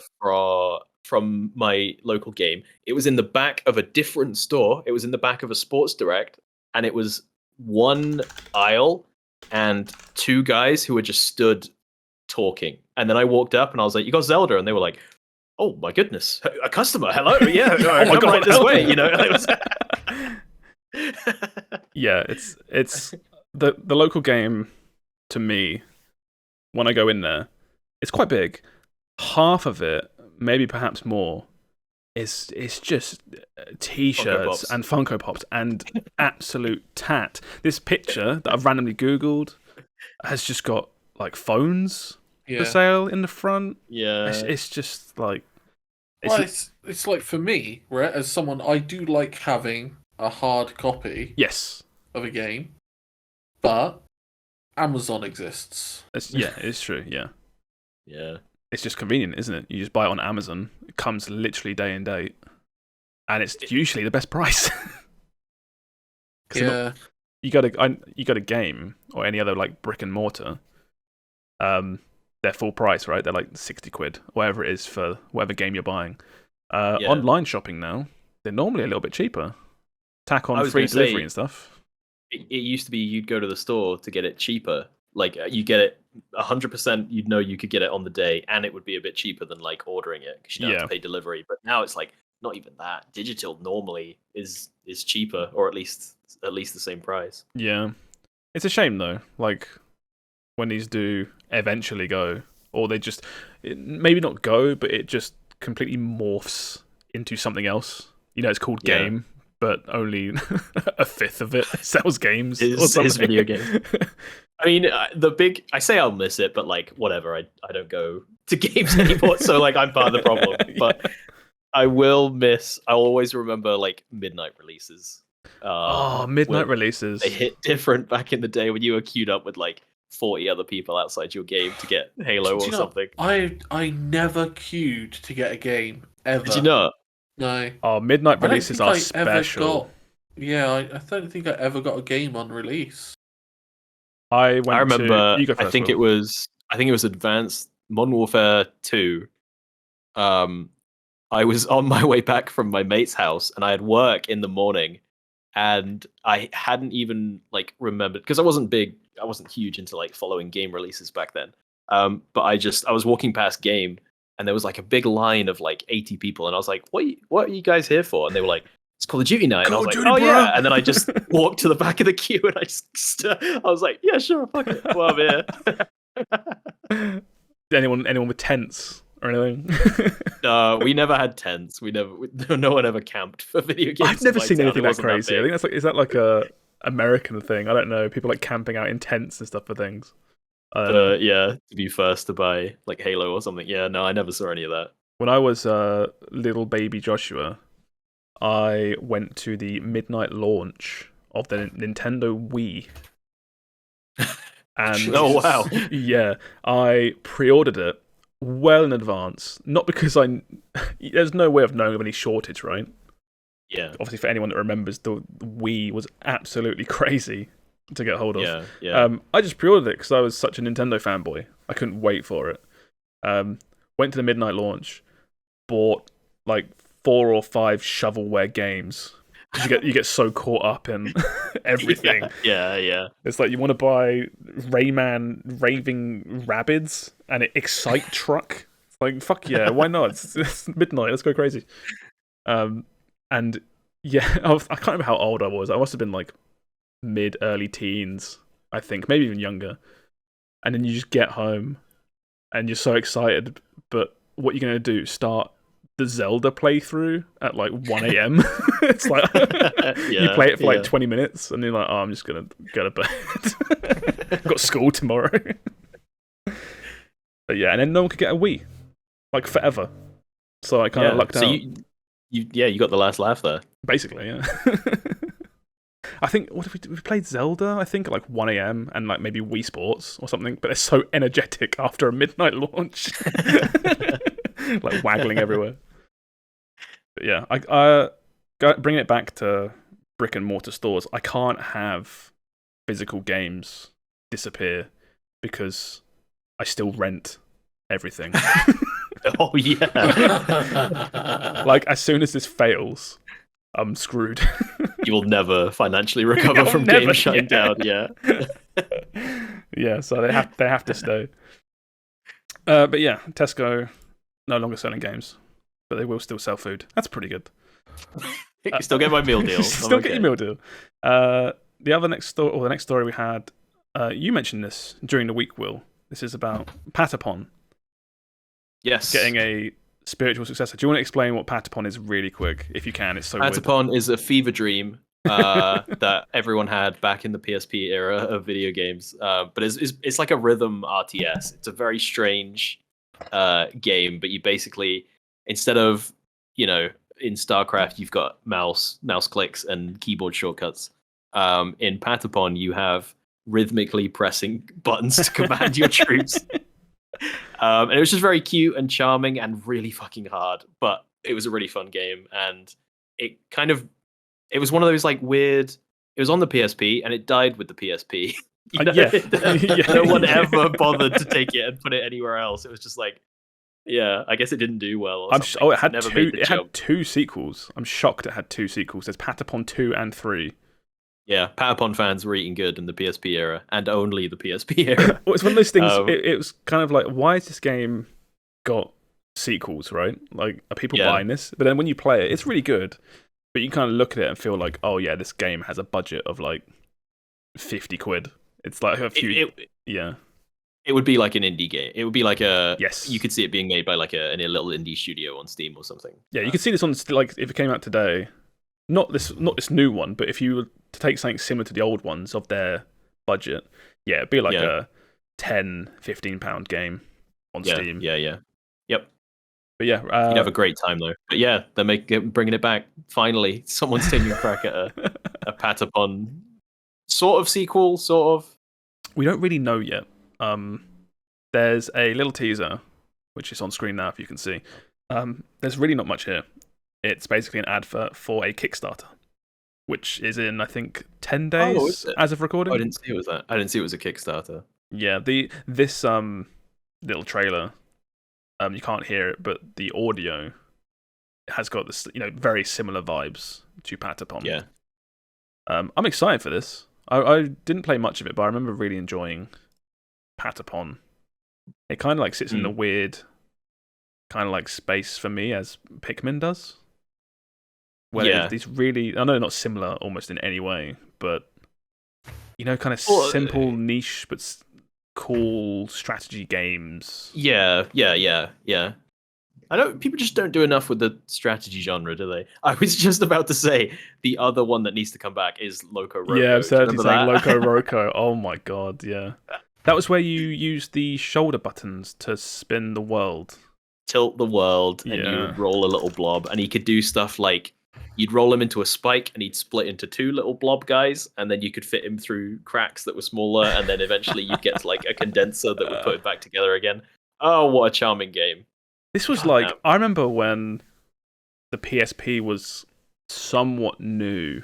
from my local game. It was in the back of a different store. It was in the back of a Sports Direct, and it was one aisle and two guys who were just stood talking. And then I walked up and I was like, "You got Zelda?" And they were like, "Oh my goodness, a customer! Hello, yeah, oh my God, right this way." You know, it was... yeah, it's the local game to me. When I go in there, it's quite big. Half of it, maybe perhaps more, is just T-shirts and Funko Pops and absolute tat. This picture that I've randomly Googled has just got like phones for sale in the front. Yeah, it's just like. It's like for me, right? As someone, I do like having a hard copy. Yes. Of a game, but Amazon exists. It's true. Yeah. Yeah. It's just convenient, isn't it? You just buy it on Amazon. It comes literally day and date, and it's usually the best price. Yeah. You got a game or any other like brick and mortar. They're full price, right? They're like 60 quid, whatever it is for whatever game you're buying. Online shopping now, they're normally a little bit cheaper. Tack on free delivery and stuff. It used to be you'd go to the store to get it cheaper. Like you get it 100%, you'd know you could get it on the day, and it would be a bit cheaper than like ordering it because you don't have to pay delivery. But now it's like not even that. Digital normally is cheaper, or at least the same price. Yeah, it's a shame though. Like when these do eventually go, or they just maybe not go, but it just completely morphs into something else. You know, it's called game, but only a fifth of it sells games. Is video game. I mean, I say I'll miss it, but like whatever. I don't go to games anymore, so like I'm part of the problem. But I'll always remember like midnight releases. Midnight releases. They hit different back in the day when you were queued up with like 40 other people outside your game to get Halo or something. I never queued to get a game ever. Did you not? No. Oh, midnight releases are special. I don't think I ever got a game on release. I remember. I think it was Advanced Modern Warfare 2. I was on my way back from my mate's house, and I had work in the morning, and I hadn't even like remembered because I wasn't huge into like following game releases back then. But I was walking past Game, and there was like a big line of like 80 people, and I was like, "What are you guys here for?" And they were like, "It's Call of Duty night." And I was like, "Oh yeah!" And then I just walked to the back of the queue, and I was like, "Yeah, sure, fuck it, well, I'm here." Anyone with tents or anything? No, we never had tents. No one ever camped for video games. I've never seen anything that crazy. I think is that like a American thing? I don't know. People like camping out in tents and stuff for things. To be first to buy like Halo or something. Yeah, no, I never saw any of that. When I was little baby Joshua, I went to the midnight launch of the Nintendo Wii. And oh wow. Yeah, I pre-ordered it well in advance. Not because there's no way of knowing of any shortage, right? Yeah. Obviously, for anyone that remembers, the Wii was absolutely crazy to get hold of. Yeah. I just pre-ordered it because I was such a Nintendo fanboy. I couldn't wait for it. Went to the midnight launch, bought like 4 or 5 shovelware games. You get so caught up in everything. Yeah. It's like you want to buy Rayman Raving Rabbids and it Excite Truck. It's like, fuck yeah, why not? It's midnight, let's go crazy. And yeah, I can't remember how old I was. I must have been like mid-early teens, I think, maybe even younger. And then you just get home and you're so excited, but what you're going to do, start the Zelda playthrough at like 1 a.m. It's like you play it for like 20 minutes and you're like, oh, I'm just going to go to bed. I've got school tomorrow. But yeah, and then no one could get a Wii, like forever. So I kind of lucked out. You got the last laugh there. Basically, yeah. I think we played Zelda, I think, at like 1 a.m. and like maybe Wii Sports or something, but they're so energetic after a midnight launch. like waggling everywhere. But yeah, bringing it back to brick and mortar stores. I can't have physical games disappear because I still rent everything. Oh yeah. Like as soon as this fails, I'm screwed. You will never financially recover from games shutting down. Yeah. Yeah, so they have to stay. But yeah, Tesco no longer selling games, but they will still sell food. That's pretty good. You still get my meal deal. Still get your meal deal. The next story we had, you mentioned this during the week, Will. This is about Patapon. Yes. Getting a spiritual successor. Do you want to explain what Patapon is really quick, if you can? It's so Patapon is a fever dream that everyone had back in the PSP era of video games. But it's like a rhythm RTS. It's a very strange game, but you basically, instead of, in StarCraft, you've got mouse clicks and keyboard shortcuts. In Patapon, you have rhythmically pressing buttons to command your troops. And it was just very cute and charming and really fucking hard, but it was a really fun game. And it was one of those like weird, it was on the PSP and it died with the PSP. No one ever bothered to take it and put it anywhere else. It was just like, yeah, I guess it didn't do well. It had two sequels. I'm shocked it had two sequels. There's Patapon 2 and 3. Yeah, Patapon fans were eating good in the PSP era, and only the PSP era. Well, it's one of those things, it was kind of like, why has this game got sequels, right? Like, are people buying this? But then when you play it, it's really good. But you kind of look at it and feel like, oh yeah, this game has a budget of like 50 quid. It's like a few... It would be like an indie game. It would be like Yes. You could see it being made by like a little indie studio on Steam or something. Yeah, you could see this on, like, if it came out today... Not this new one, but if you were to take something similar to the old ones of their budget, it'd be like a £10, £15 game on Steam. Yeah. Yep. But yeah, you'd have a great time though. But yeah, they're bringing it back. Finally, someone's taking a crack at a Patapon sort of sequel, sort of. We don't really know yet. There's a little teaser, which is on screen now if you can see. There's really not much here. It's basically an advert for a Kickstarter, which is in, I think, 10 days as of recording. I didn't see it was that. I didn't see it was a Kickstarter. Yeah, this little trailer, you can't hear it, but the audio has got this, very similar vibes to Patapon. Yeah. I'm excited for this. I didn't play much of it, but I remember really enjoying Patapon. It kind of like sits in the weird kind of like space for me as Pikmin does. Where these really, I know not similar almost in any way, but kind of simple, niche, but cool strategy games. Yeah. I know people just don't do enough with the strategy genre, do they? I was just about to say the other one that needs to come back is Loco Roco. Yeah, I'm certainly saying Loco Roco. Oh my god, yeah. That was where you used the shoulder buttons to spin the world. Tilt the world, and you would roll a little blob, and he could do stuff like you'd roll him into a spike and he'd split into two little blob guys, and then you could fit him through cracks that were smaller, and then eventually you'd get to like a condenser that would put it back together again. Oh, what a charming game. This was I remember when the PSP was somewhat new.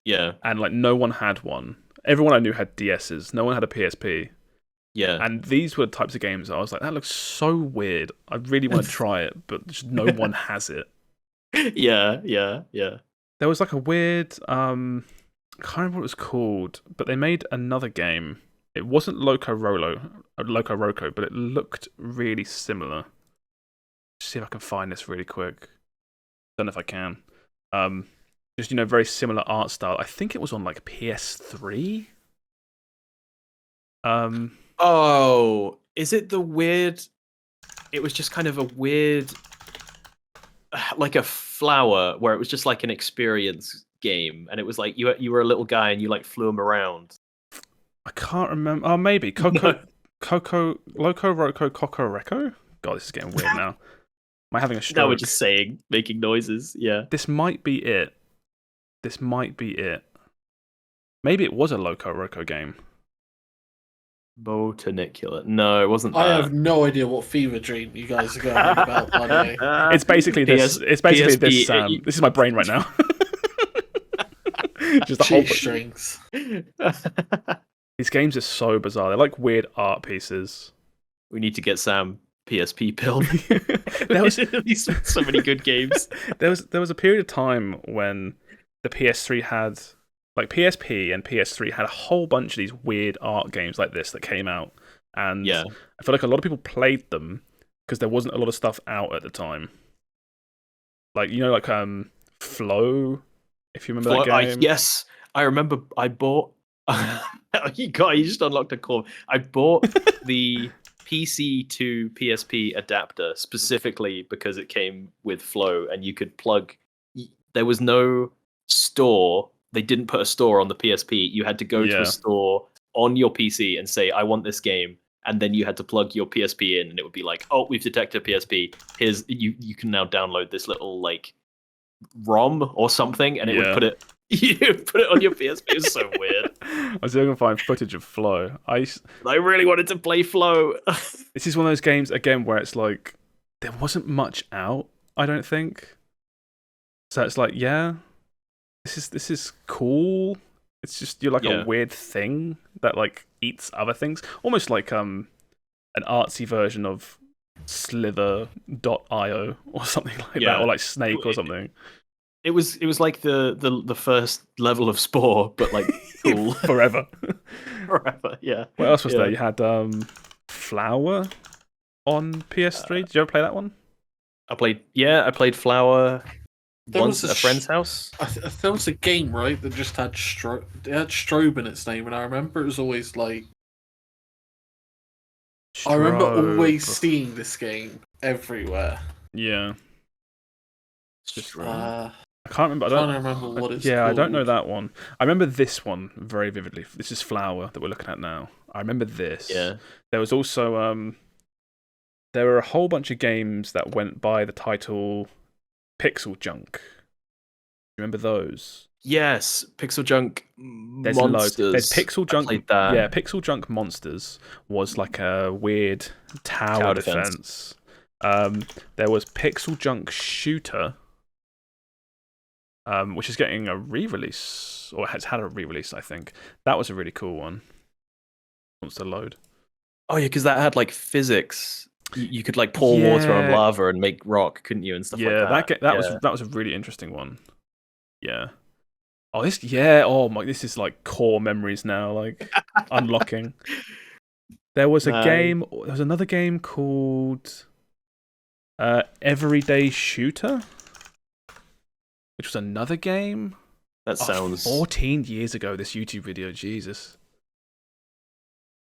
Yeah. And like no one had one. Everyone I knew had DSs. No one had a PSP. Yeah. And these were the types of games I was like, that looks so weird. I really want to try it, but just no one has it. Yeah. There was like a weird, I can't remember what it was called, but they made another game. It wasn't Loco Roco, but it looked really similar. Let's see if I can find this really quick. Don't know if I can. Just, very similar art style. I think it was on like PS3. Oh, is it the weird? It was just kind of a weird, like a flower, where it was just like an experience game, and it was like you were a little guy and you like flew him around. I can't remember. Oh, maybe Loco Roco Coco Reco. God, this is getting weird now. Am I having a stroke? Now we're just making noises. Yeah. This might be it. Maybe it was a Loco Roco game. Botanicular. No, it wasn't that. I have no idea what fever dream you guys are going on about, by the way. It's basically this. It's basically this. This is my brain right now. Just the whole strings. These games are so bizarre. They're like weird art pieces. We need to get Sam PSP pilled. There was so many good games. There was a period of time when the PS3 had, like, PSP and PS3 had a whole bunch of these weird art games like this that came out, and I feel like a lot of people played them because there wasn't a lot of stuff out at the time. Like, you know, like Flow, if you remember that game. Yes, I remember. I bought. You just unlocked a core. I bought the PC to PSP adapter specifically because it came with Flow, and you could plug. There was no store. They didn't put a store on the PSP. You had to go to a store on your PC and say, "I want this game," and then you had to plug your PSP in, and it would be like, "Oh, we've detected PSP. Here's you can now download this little like ROM or something," and it would put it. You put it on your PSP. It was so weird. I was going to find footage of Flow. I really wanted to play Flow. This is one of those games again where it's like there wasn't much out. I don't think. So it's like, this is cool. It's just you're like a weird thing that like eats other things, almost like an artsy version of Slither.io or something like that, or like Snake or something. It was like the first level of Spore, but like cool forever. Forever, yeah. What else was there? You had Flower on PS3. Did you ever play that one? I played Flower once at a friend's house. There was a game, right, that just had Strobe in its name, and I remember it was always like. Strobe. I remember always seeing this game everywhere. Yeah. I can't remember. I don't remember what it's called. I don't know that one. I remember this one very vividly. This is Flower that we're looking at now. I remember this. Yeah. There was also there were a whole bunch of games that went by the title Pixel Junk. Remember those? Yes, Pixel Junk There's Monsters. There's Pixel Junk. That. Yeah, Pixel Junk Monsters was like a weird tower defense. There was Pixel Junk Shooter. Which is getting a re-release, or has had a re-release, I think. That was a really cool one. Wants to load. Oh yeah, because that had like physics. You could like pour water on lava and make rock, couldn't you, and stuff like that. That was a really interesting one. Yeah. Oh this is like core memories now, like unlocking. There was a game. There was another game called Everyday Shooter. Which was another game? That sounds... 14 years ago, this YouTube video, Jesus.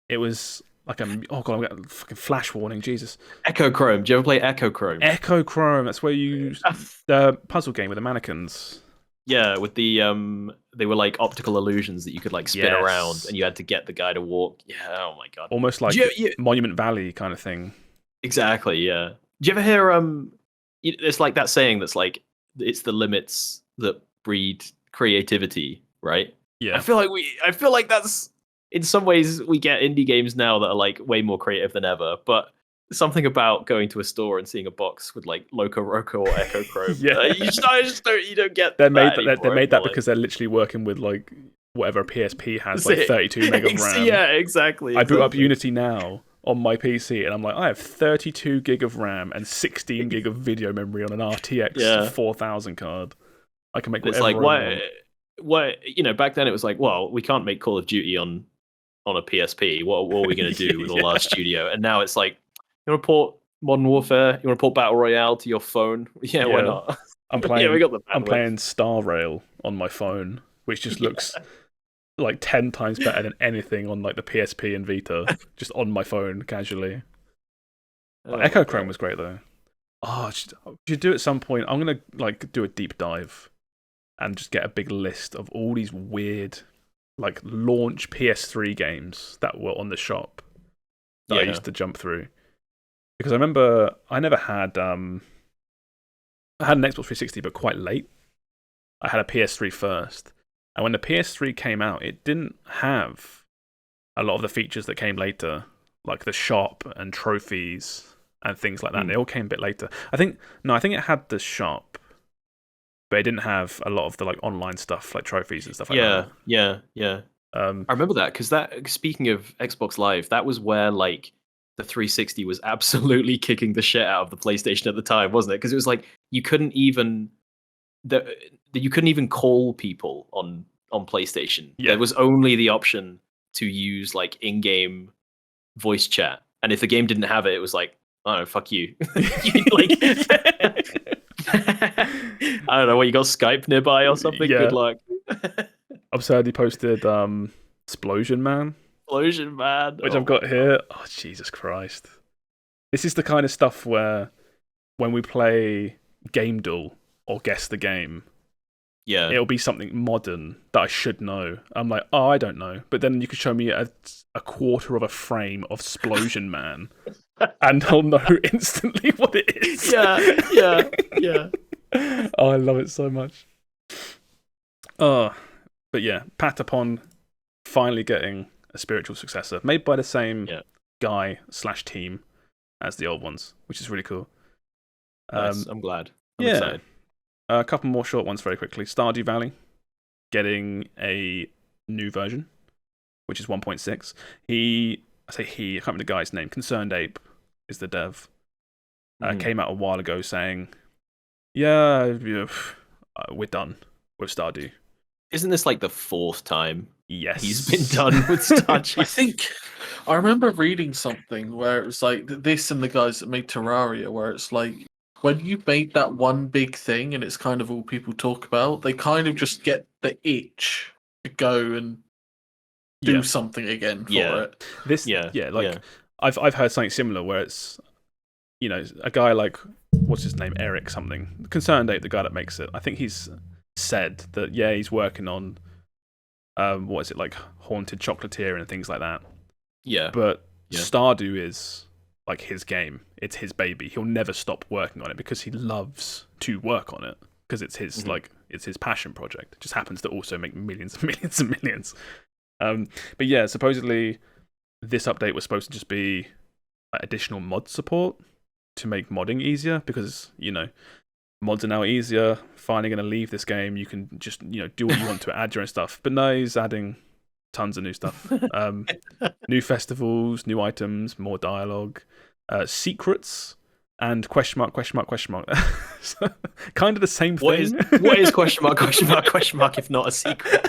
It was like oh god, I'm getting a fucking flash warning, Jesus. Echochrome. Do you ever play Echochrome? Echochrome, that's where you use the puzzle game with the mannequins. Yeah, with the, they were like optical illusions that you could like spin around and you had to get the guy to walk. Yeah, oh my god. Almost like Monument Valley kind of thing. Exactly, yeah. Do you ever hear, it's like that saying that's like, it's the limits that breed creativity, right? Yeah. I feel like that's in some ways we get indie games now that are like way more creative than ever, but something about going to a store and seeing a box with like Loco Roco or Echochrome. You don't get they're made that because they're literally working with like whatever a PSP has, like 32 meg of RAM. Yeah, exactly. I boot up Unity now on my PC, and I'm like, I have 32 gig of RAM and 16 gig of video memory on an RTX 4000 card. I can make whatever I want. Why? You know, back then it was like, well, we can't make Call of Duty on a PSP. What are we going to do with all our studio? And now it's like, you want to port Modern Warfare? You want to port Battle Royale to your phone? Yeah, why not? I'm playing Star Rail on my phone, which just looks like 10 times better than anything on like the PSP and Vita, just on my phone casually. Echochrome was great though. Should do at some point. I'm gonna like do a deep dive and just get a big list of all these weird like launch PS3 games that were on the shop that I used to jump through. Because I remember I never had I had an Xbox 360 but quite late. I had a PS3 first. And when the PS3 came out, it didn't have a lot of the features that came later, like the shop and trophies and things like that, they all came a bit later. I think it had the shop, but it didn't have a lot of the like online stuff, like trophies and stuff like that. Yeah. I remember that because speaking of Xbox Live, that was where like the 360 was absolutely kicking the shit out of the PlayStation at the time, wasn't it? Because it was like you couldn't even call people on PlayStation. Yeah. There was only the option to use like in-game voice chat, and if the game didn't have it, it was like, oh, fuck you. Like, I don't know, what, you got Skype nearby or something? Yeah. Good luck. Absurdly posted Explosion Man. Explosion Man. Which I've got here. Oh, Jesus Christ. This is the kind of stuff where when we play Game Duel or Guess the Game, it'll be something modern that I should know. I'm like, oh, I don't know. But then you could show me a quarter of a frame of Explosion Man, and I'll know instantly what it is. Yeah. Oh, I love it so much. But yeah, Patapon finally getting a spiritual successor made by the same guy / team as the old ones, which is really cool. Nice. I'm glad. I'm excited. A couple more short ones very quickly. Stardew Valley getting a new version, which is 1.6. I can't remember the guy's name. Concerned Ape is the dev. Came out a while ago saying, we're done with Stardew. Isn't this like the 4th time Yes, he's been done with Stardew? I think I remember reading something where it was like this and the guys that made Terraria, where it's like when you've made that one big thing and it's kind of all people talk about, they kind of just get the itch to go and do something again for it. I've heard something similar where it's, a guy like, what's his name, Eric something, Concerned Ape, the guy that makes it. I think he's said that he's working on what is it, like Haunted Chocolatier and things like that. But Stardew is like his game. It's his baby. He'll never stop working on it because he loves to work on it, because it's his it's his passion project. It just happens to also make millions and millions and millions. But yeah, supposedly this update was supposed to just be additional mod support to make modding easier, because mods are now easier. Finally going to leave this game. You can just do what you want to add your own stuff. But no, he's adding tons of new stuff. New festivals, new items, more dialogue, secrets, and question mark. So, kind of the same thing. What is question mark if not a secret?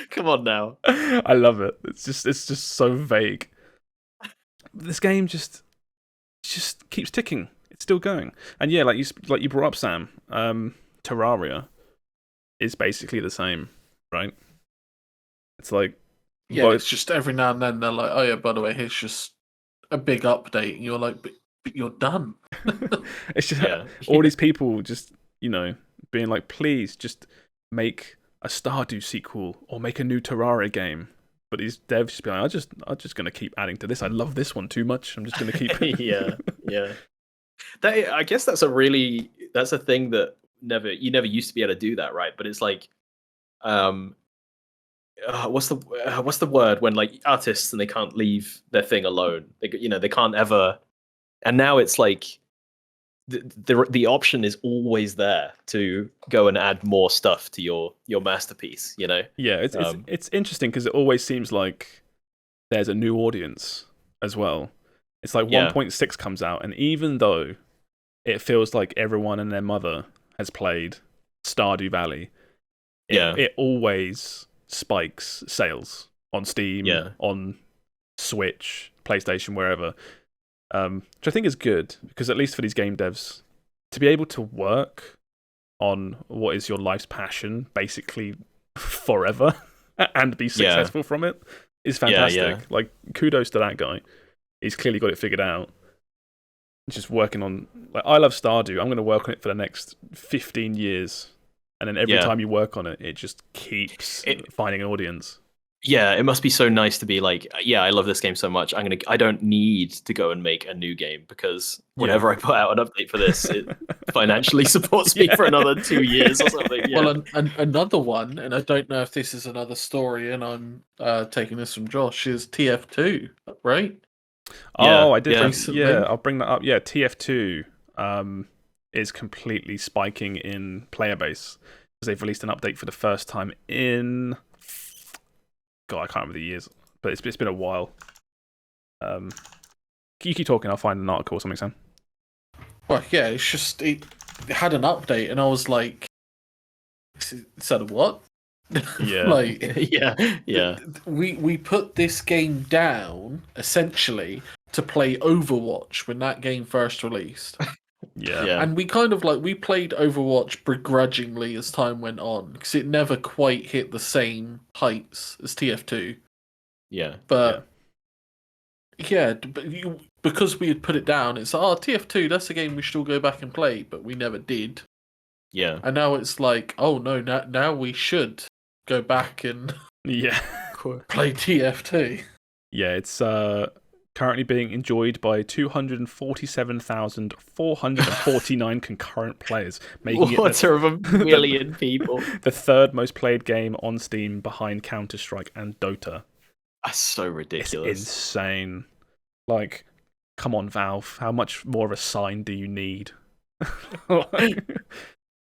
Come on now. I love it. It's just so vague. This game just keeps ticking. It's still going. And yeah, like you brought up, Sam, Terraria is basically the same, right? It's like it's just every now and then they're like, oh yeah, by the way, here's just a big update, and you're like, but you're done. It's just all these people just being like, please just make a Stardew sequel or make a new Terraria game. But these devs just be like, I'm just gonna keep adding to this. I love this one too much. I'm just gonna keep. Yeah. I guess that's a thing that you never used to be able to do that, right? But it's like, what's the word when like artists and they can't leave their thing alone? They can't ever. And now it's like the option is always there to go and add more stuff to your masterpiece. Yeah, it's interesting because it always seems like there's a new audience as well. It's like 1.6 comes out, and even though it feels like everyone and their mother has played Stardew Valley, it always spikes sales on Steam, on Switch, PlayStation, wherever. Which I think is good, because at least for these game devs, to be able to work on what is your life's passion basically forever and be successful from it is fantastic. Like, kudos to that guy. He's clearly got it figured out. Just working on, like, I love Stardew. I'm going to work on it for the next 15 years. And then every time you work on it, it just keeps finding an audience. Yeah, it must be so nice to be like, yeah, I love this game so much. I don't need to go and make a new game because whenever I put out an update for this, it financially supports me for another 2 years or something. Yeah. Well, another one, and I don't know if this is another story, and I'm taking this from Josh, is TF2, right? Oh, I did. Yeah, I'll bring that up. Yeah, TF2 is completely spiking in player base because they've released an update for the first time in. God, I can't remember the years, but it's been a while. You keep talking, I'll find an article or something, Sam. Well, yeah, it's just it had an update, and I was like, "Is that a what?" Yeah, yeah. We put this game down essentially to play Overwatch when that game first released. Yeah. And we kind of we played Overwatch begrudgingly as time went on because it never quite hit the same heights as TF2. Yeah. But because we had put it down, it's TF2, that's a game we should all go back and play, but we never did. Yeah. And now it's like, oh no, now we should go back and play TF2. Yeah, it's currently being enjoyed by 247,449 concurrent players, making it of a million people. The third most played game on Steam behind Counter-Strike and Dota. That's so ridiculous. It's insane. Like, come on, Valve. How much more of a sign do you need?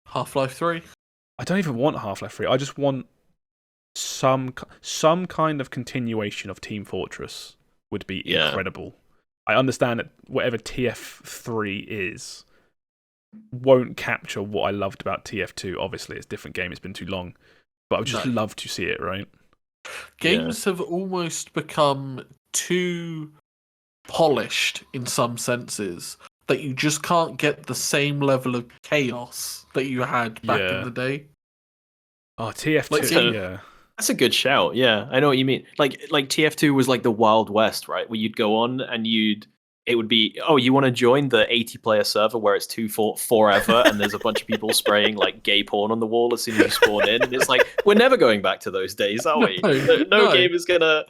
Half-Life 3? I don't even want Half-Life 3. I just want some kind of continuation of Team Fortress. Would be incredible. I understand that whatever TF3 is won't capture what I loved about TF2. Obviously, it's a different game. It's been too long. But I would just love to see it, right? Games have almost become too polished in some senses that you just can't get the same level of chaos that you had back in the day. Oh, TF2, That's a good shout. Yeah, I know what you mean. Like TF2 was like the Wild West, right? Where you'd go on and it would be, oh, you want to join the 80-player server where it's 2 forever, and there's a bunch of people spraying like gay porn on the wall as soon as you spawn in. And it's like, we're never going back to those days, are we? No game is gonna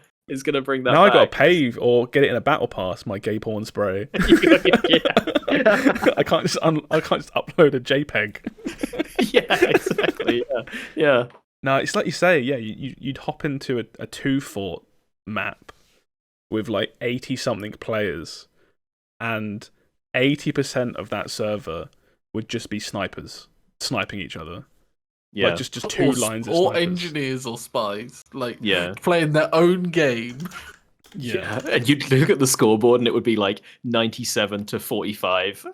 bring that. Now back. I gotta pay or get it in a battle pass. My gay porn spray. I can't just upload a JPEG. Yeah, exactly. Yeah. No, it's like you say, you'd hop into a 2-fort map with like 80-something players, and 80% of that server would just be snipers sniping each other. Yeah, like just two lines of or snipers. Engineers or spies, playing their own game. Yeah, and you'd look at the scoreboard, and it would be like 97 to 45.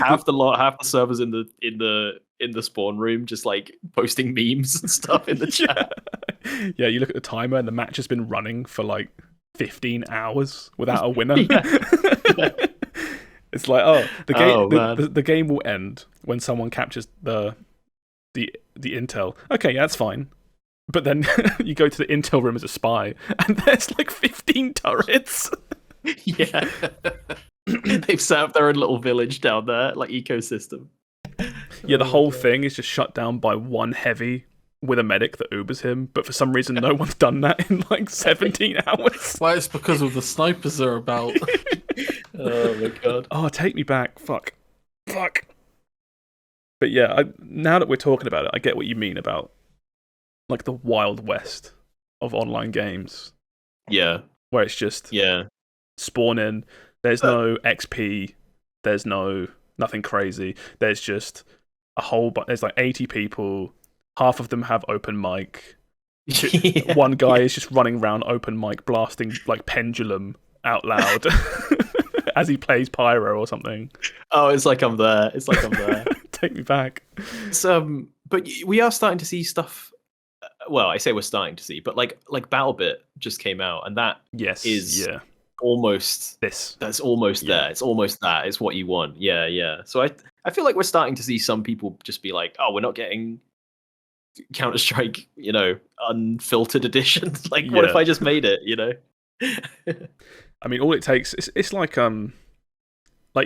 Half the servers in the spawn room just like posting memes and stuff in the chat. Yeah, you look at the timer, and the match has been running for like 15 hours without a winner. It's like, the game will end when someone captures the intel. Okay, that's fine. But then you go to the intel room as a spy, and there's like 15 turrets. Yeah. They've set up their own little village down there, like ecosystem. Yeah, the whole thing is just shut down by one heavy with a medic that Ubers him, but for some reason no one's done that in like 17 hours. Well, it's because of the snipers they're about. Oh my god. Oh, take me back. Fuck. But yeah, now that we're talking about it, I get what you mean about like the Wild West of online games. Yeah. Where it's just spawn in, there's no XP, there's nothing crazy. There's just there's like 80 people, half of them have open mic. One guy is just running around open mic blasting like Pendulum out loud as he plays Pyro or something. Oh, it's like I'm there. Take me back. But we are starting to see stuff. Well, I say we're starting to see, but like BattleBit just came out, and that is almost this. That's almost there. It's almost that. It's what you want. Yeah. So I feel like we're starting to see some people just be like, oh, we're not getting Counter-Strike, unfiltered editions. Like, what if I just made it? I mean, all it takes it's like you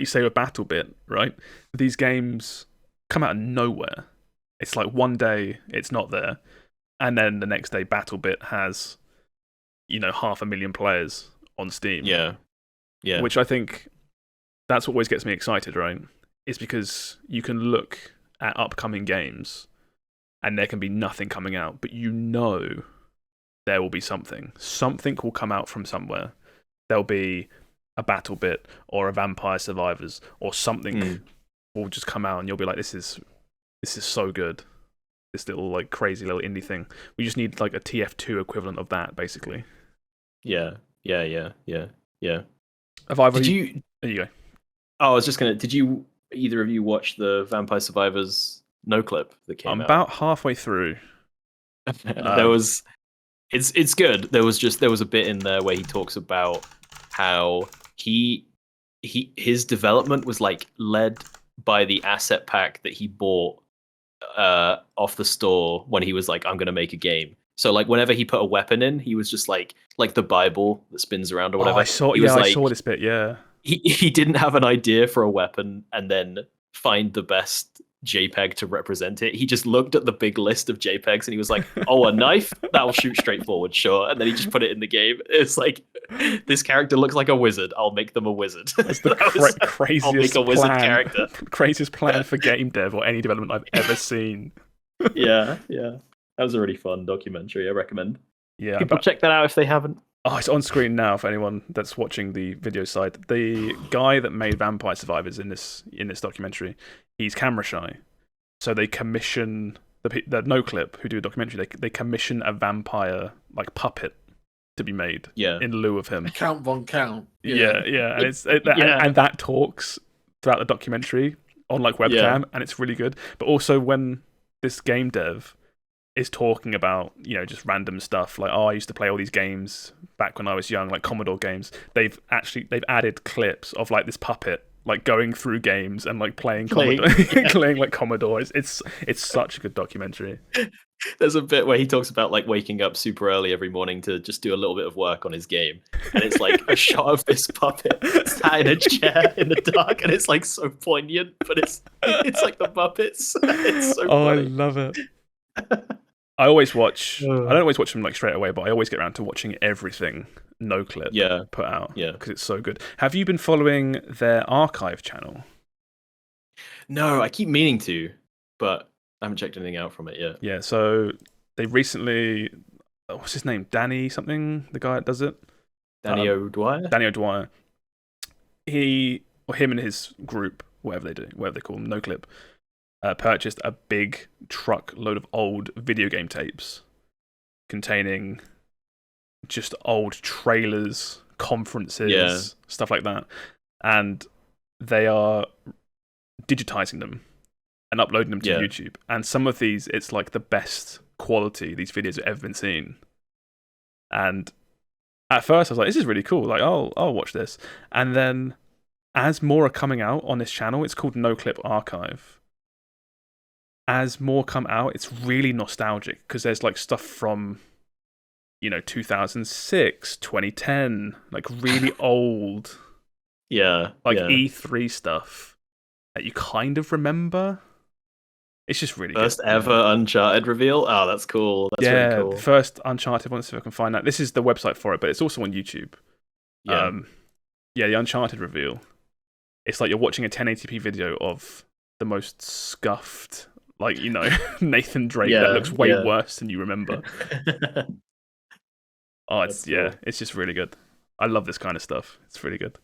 say with BattleBit, right? These games come out of nowhere. It's like one day it's not there, and then the next day BattleBit has 500,000 players on Steam. Yeah. Which I think that's what always gets me excited, right? Is because you can look at upcoming games and there can be nothing coming out, but there will be something. Something will come out from somewhere. There'll be a BattleBit or a Vampire Survivors or something will just come out and you'll be like, this is so good. This little like crazy little indie thing. We just need like a TF2 equivalent of that, basically. Yeah. Did you? There you go. Oh, I was just gonna. Did you either of you watch the Vampire Survivors no clip that came out? I'm about halfway through. There was. It's good. There was a bit in there where he talks about how his development was like led by the asset pack that he bought off the store when he was like, I'm gonna make a game. So like whenever he put a weapon in, he was just like the Bible that spins around or whatever. I saw this bit. Yeah. He didn't have an idea for a weapon and then find the best JPEG to represent it. He just looked at the big list of JPEGs and he was like, oh, a knife? That'll shoot straight forward, sure. And then he just put it in the game. It's like, this character looks like a wizard. I'll make them a wizard. That's the craziest I'll make a wizard character. Craziest plan for game dev or any development I've ever seen. Yeah. That was a really fun documentary. I recommend. Yeah, people check that out if they haven't. Oh, it's on screen now for anyone that's watching the video side. The guy that made Vampire Survivors in this documentary, he's camera shy. So they commission the No Clip who do a documentary. They commission a vampire like puppet to be made in lieu of him. Count Von Count. Yeah. And and that talks throughout the documentary on like webcam, and it's really good. But also when this game dev is talking about, just random stuff like, I used to play all these games back when I was young, like Commodore games. They've added clips of like this puppet like going through games and like playing Commodore, playing like Commodore. It's such a good documentary. There's a bit where he talks about like waking up super early every morning to just do a little bit of work on his game, and it's like a shot of this puppet sat in a chair in the dark, and it's like so poignant, but it's like the Muppets. It's so funny. I love it. I always watch. I don't always watch them like straight away, but I always get around to watching everything No Clip put out. Because it's so good. Have you been following their archive channel? No, I keep meaning to, but I haven't checked anything out from it yet. Yeah, so they recently, what's his name? Danny something. The guy that does it. Danny O'Dwyer. Danny O'Dwyer. Him and his group, whatever they call them, No Clip. Purchased a big truckload of old video game tapes containing just old trailers, conferences, stuff like that. And they are digitizing them and uploading them to YouTube. And some of these, it's like the best quality these videos have ever been seen. And at first I was like, this is really cool. Like, I'll watch this. And then as more are coming out on this channel, it's called No Clip Archive. As more come out, it's really nostalgic because there's like stuff from 2006, 2010, like really old E3 stuff that you kind of remember. It's just really first good. Ever Uncharted reveal. Oh, that's cool. That's really cool. The first Uncharted one. See if I can find that. This is the website for it, but it's also on YouTube. The Uncharted reveal. It's like you're watching a 1080p video of the most scuffed, like, Nathan Drake that looks way worse than you remember. It's cool. It's just really good. I love this kind of stuff. It's really good.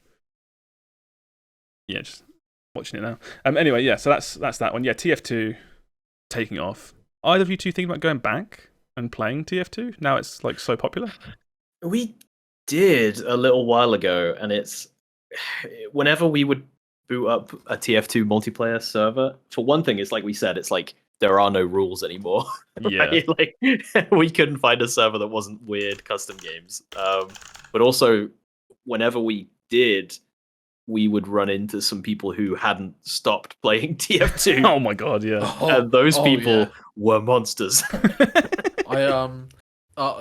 Yeah, just watching it now. Anyway, so that's that one. Yeah, TF2 taking off. Either of you two think about going back and playing TF2 now it's like so popular? We did a little while ago, and it's whenever we would boot up a TF2 multiplayer server, for one thing, it's like we said, it's like there are no rules anymore. Right? Like we couldn't find a server that wasn't weird custom games. But also, whenever we did, we would run into some people who hadn't stopped playing TF2. Oh my god, yeah. And those people were monsters.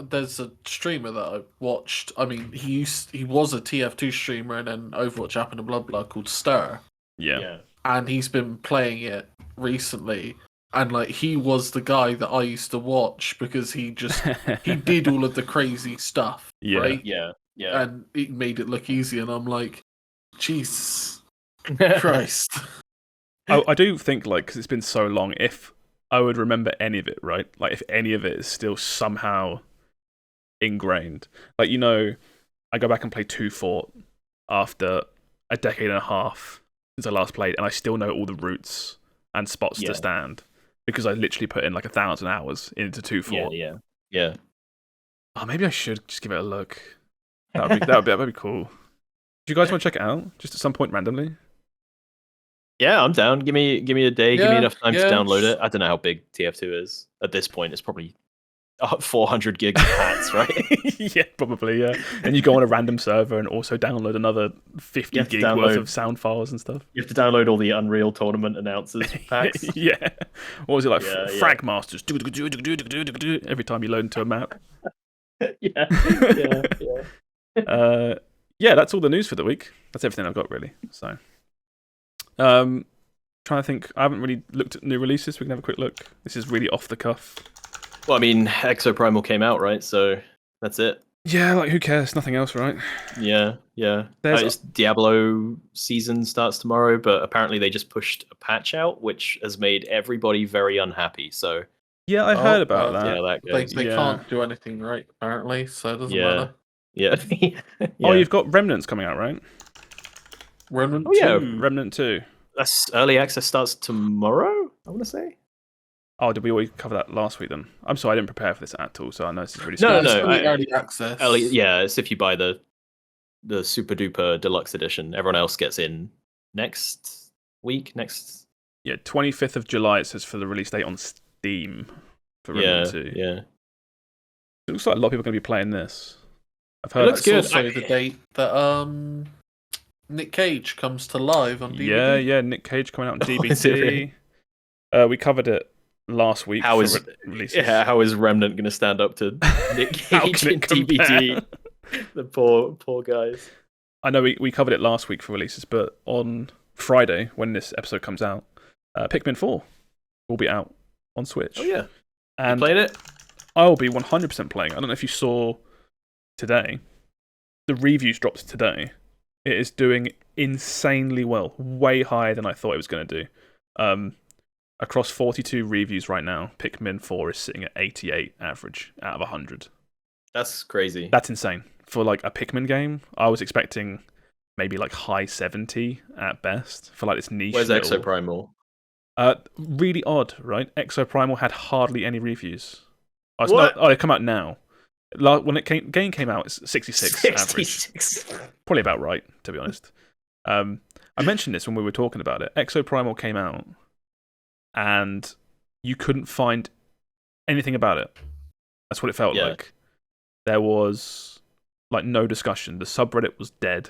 There's a streamer that I watched. I mean, he was a TF2 streamer, and then Overwatch happened to blah blah called Stir. Yeah. And he's been playing it recently, And like he was the guy that I used to watch because he did all of the crazy stuff, right? Yeah. And it made it look easy, and I'm like, Jesus Christ. I do think, like, because it's been so long, if I would remember any of it, right? Like, if any of it is still somehow ingrained. Like, I go back and play 2 Fort after a decade and a half since I last played, and I still know all the routes and spots to stand because I literally put in like 1,000 hours into 2 Fort. Yeah. Oh, maybe I should just give it a look. That'd be cool. Do you guys want to check it out just at some point randomly? Yeah, I'm down. Give me a day. Give me enough time to download it. I don't know how big TF2 is at this point. It's probably 400 gigs of hats, right? Yeah, probably. Yeah, and you go on a random server and also download another 50 gig worth of sound files and stuff. You have to download all the Unreal Tournament announcers packs. Yeah. What was it like? Frag Masters. Every time you load into a map. Yeah. Yeah, that's all the news for the week. That's everything I've got, really. So, trying to think. I haven't really looked at new releases. We can have a quick look. This is really off the cuff. Well, I mean, Exoprimal came out, right? So that's it. Yeah, like who cares? Nothing else, right? Yeah. Diablo season starts tomorrow, but apparently they just pushed a patch out, which has made everybody very unhappy. So yeah, I heard about that. Yeah, they can't do anything right, apparently, so it doesn't matter. Yeah. Oh, you've got Remnants coming out, right? Remnant 2? Yeah, Remnant 2. That's early access starts tomorrow, I want to say. Oh, did we already cover that last week then? I'm sorry, I didn't prepare for this at all, so I know this is really No. Early access. It's if you buy the super duper deluxe edition. Everyone else gets in next week. Yeah, 25th of July it says for the release date on Steam for Remnant 2. Yeah. It looks like a lot of people are going to be playing this. I've heard it looks good. Also the date that Nick Cage comes to live on DVD. Yeah, Nick Cage coming out on DVD. We covered it last week. How is Remnant going to stand up to Nick Cage in DVD? The poor guys. I know we covered it last week for releases, but on Friday, when this episode comes out, Pikmin 4 will be out on Switch. Oh yeah, and you played it? I'll be 100% playing. I don't know if you saw today. The reviews dropped today. It is doing insanely well, way higher than I thought it was going to do. Across 42 reviews right now, Pikmin 4 is sitting at 88 average out of 100. That's crazy. That's insane. For like a Pikmin game, I was expecting maybe like high 70 at best for like this niche. Where's Exoprimal? Really odd, right? Exoprimal had hardly any reviews. What? They come out now. When game came out, it's 66 average. Probably about right, to be honest. I mentioned this when we were talking about it. Exoprimal came out, and you couldn't find anything about it. That's what it felt like. There was like no discussion. The subreddit was dead.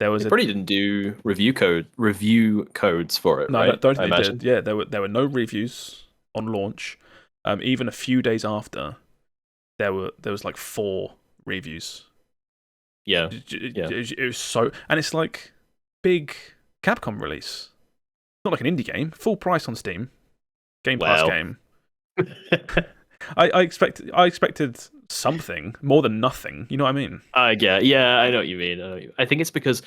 They probably didn't do review codes for it. No, right? I don't think they did. Yeah, there were no reviews on launch. Even a few days after, there was like 4 reviews. Yeah, it was so, and it's like big Capcom release. It's not like an indie game, full price on Steam, Game Pass game. I expected something more than nothing. You know what I mean? I know what you mean. I think it's because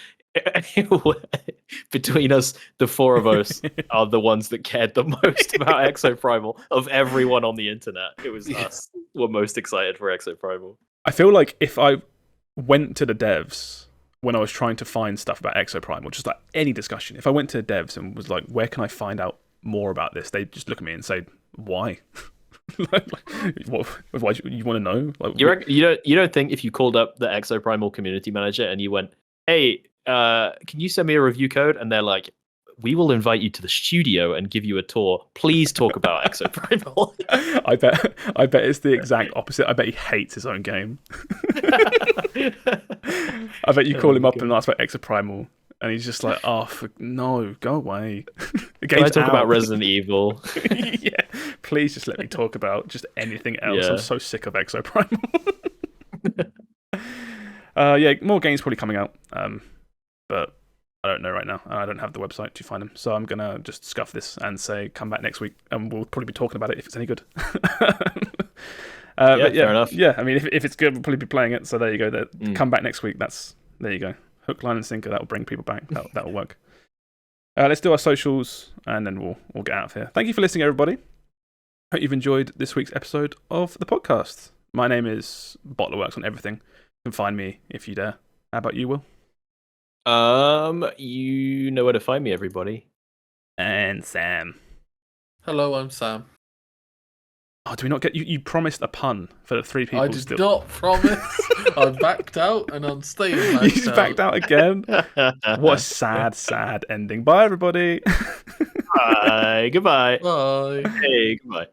between us, the 4 of us are the ones that cared the most about Exoprimal of everyone on the internet. It was us who were most excited for Exoprimal. I feel like if I went to the devs when I was trying to find stuff about Exoprimal, just like any discussion, if I went to the devs and was like, where can I find out more about this? They'd just look at me and say, why? Why do you want to know? Like, you don't think if you called up the Exoprimal community manager and you went, hey, can you send me a review code? And they're like, we will invite you to the studio and give you a tour. Please talk about Exoprimal. I bet it's the exact opposite. I bet he hates his own game. I bet you call him up and ask about Exoprimal, and he's just like, "Oh, no, go away." Can I talk about Resident Evil? Yeah, please just let me talk about just anything else. I'm so sick of Exoprimal. More games probably coming out, but I don't know right now. I don't have the website to find them, so I'm gonna just scuff this and say come back next week, and we'll probably be talking about it if it's any good. Fair enough. Yeah, I mean, if it's good, we'll probably be playing it. So there you go. Come back next week. There you go. Hook, line, and sinker. That will bring people back. That'll work. Let's do our socials, and then we'll get out of here. Thank you for listening, everybody. Hope you've enjoyed this week's episode of the podcast. My name is BottlerWorks on everything. You can find me if you dare. How about you, Will? You know where to find me, everybody. And Sam. Hello, I'm Sam. Oh, do we not get you? You promised a pun for the 3 people. I did not promise. I backed out, and I'm staying backed You just backed out again. What a sad ending. Bye, everybody. Bye. Goodbye. Bye. Hey, goodbye.